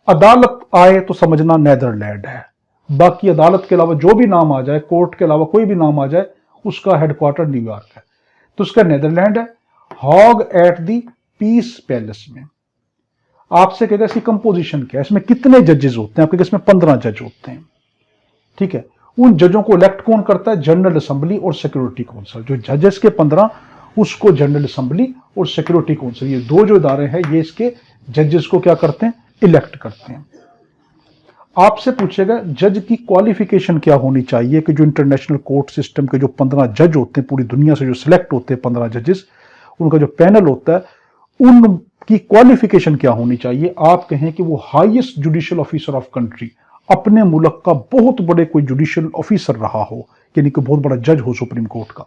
अदालत आए तो समझना नेदरलैंड है, बाकी अदालत के अलावा जो भी नाम आ जाए, कोर्ट के अलावा कोई भी नाम आ जाए, उसका हेडक्वार्टर न्यूयॉर्क है, तो उसका नेदरलैंड है। Hague at the peace palace में। आपसे कहेगा इसकी कंपोजिशन क्या है, इसमें कितने जजेस होते हैं? आपके इसमें 15 जज होते हैं, ठीक है। उन जजों को इलेक्ट कौन करता है? जनरल असेंबली और सिक्योरिटी काउंसिल। जो जजेस के 15, उसको जनरल असेंबली और सिक्योरिटी काउंसिल, ये दो जो इदारे हैं, ये इसके जजेस को क्या करते हैं? इलेक्ट करते हैं। आपसे पूछेगा जज की क्वालिफिकेशन क्या होनी चाहिए, कि जो इंटरनेशनल कोर्ट सिस्टम के जो 15 जज होते हैं, पूरी दुनिया से जो सिलेक्ट होते हैं 15 जजेस, उनका जो पैनल होता है, उनकी क्वालिफिकेशन क्या होनी चाहिए? आप कहें कि वो highest judicial officer of country, अपने मुल्क का बहुत बड़े कोई जुडिशियल ऑफिसर रहा हो, यानी कि बहुत बड़ा जज हो सुप्रीम कोर्ट का,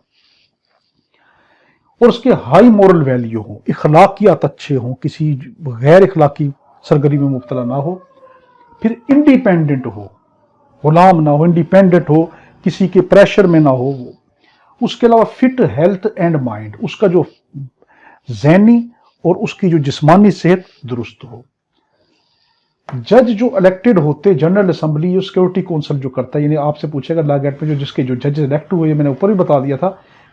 और उसके हाई मॉरल वैल्यू हो, इखलाकियात अच्छे हो, किसी गैर इखलाकी सरगर्मी में मुब्तला ना हो, फिर इंडिपेंडेंट हो, गुलाम ना हो, इंडिपेंडेंट हो, किसी के प्रेशर में ना हो। उसके अलावा फिट हेल्थ एंड माइंड, उसका जो ज़हनी और उसकी जो जिस्मानी सेहत दुरुस्त हो। जज जो इलेक्टेड होते, जनरल असेंबली या सिक्योरिटी काउंसिल जो करता है, यानी आपसे पूछेगा लॉ गेट में जो जिसके जो जज इलेक्ट हुए, मैंने ऊपर भी बता दिया था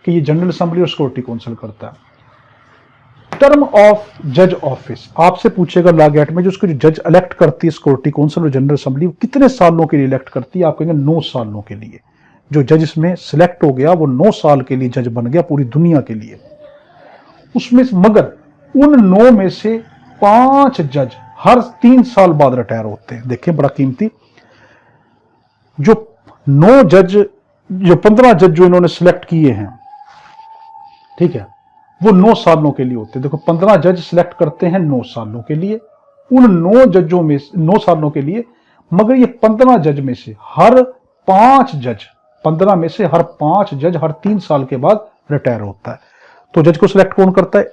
कि ये जनरल असेंबली और सिक्योरिटी काउंसिल करता है। टर्म ऑफ जज ऑफिस, आपसे पूछेगा लॉ गेट में, जो उसको जो जज इलेक्ट करती है सिक्योरिटी काउंसिल और जनरल असेंबली, कितने सालों के लिए इलेक्ट करती है? आप कहेंगे 9 सालों के लिए। जो जज इसमें सिलेक्ट हो गया वो 9 साल के लिए जज बन गया पूरी दुनिया के लिए। उसमें मगर उन 9 में से 5 जज हर 3 साल बाद रिटायर होते हैं। देखें बड़ा कीमती, जो 9 जज, जो 15 जज जो इन्होंने सिलेक्ट किए हैं, ठीक है, वो 9 सालों के लिए होते हैं। देखो 15 जज सिलेक्ट करते हैं 9 सालों के लिए, उन 9 जजों में 9 सालों के लिए, मगर ये 15 जज में से हर 5 जज, 15 में से हर 5 जज हर 3 साल के बाद रिटायर होता है। तो जज को सिलेक्ट कौन करता है?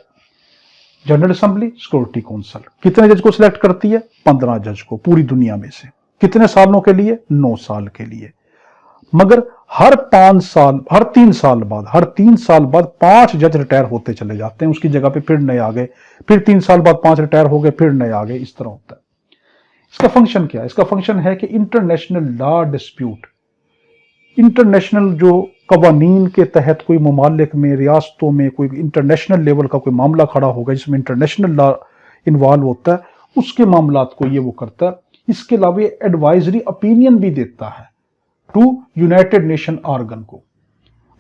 General assembly, security council. कितने जज को सिलेक्ट करती है? 15 जज को पूरी दुनिया में से। कितने सालों के लिए? 9 साल के लिए। मगर हर 3 साल बाद 5 जज रिटायर होते चले जाते हैं, उसकी जगह पे फिर नए आ गए, फिर 3 साल बाद 5 रिटायर हो गए, फिर नए आ गए, इस तरह होता है। इसका फंक्शन क्या है? इसका फंक्शन है कि इंटरनेशनल लॉ डिस्प्यूट, इंटरनेशनल जो कवानीन के तहत कोई ममालिक में, रियासतों में कोई इंटरनेशनल लेवल का कोई मामला खड़ा होगा जिसमें इंटरनेशनल लॉ इन्वॉल्व होता है, उसके मामलात को ये वो करता है। इसके अलावा एडवाइजरी ओपिनियन भी देता है टू यूनाइटेड नेशन ऑर्गन को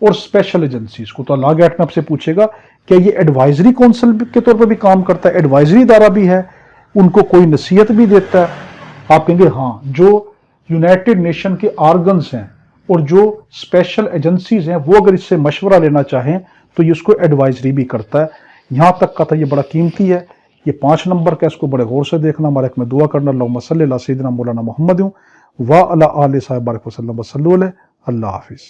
और स्पेशल एजेंसीज को। तो लॉ गेट में आपसे पूछेगा क्या ये एडवाइजरी काउंसिल के तौर पर भी काम करता है, एडवाइजरी इदारा भी है, उनको कोई नसीहत भी देता है? आप कहेंगे हाँ, जो यूनाइटेड नेशन के ऑर्गन्स हैं और जो स्पेशल एजेंसीज हैं वो अगर इससे मशवरा लेना चाहें तो ये उसको एडवाइजरी भी करता है। यहां तक का था, ये बड़ा कीमती है। ये 5 नंबर का, इसको बड़े गौर से देखना। हमारे में दुआ करना, अल्लाहुम्मा सल्ली अला सय्यिदिना मौलाना मुहम्मद व अला आलिहि साहब बारिक वसल्लम। अल्लाह हाफिज।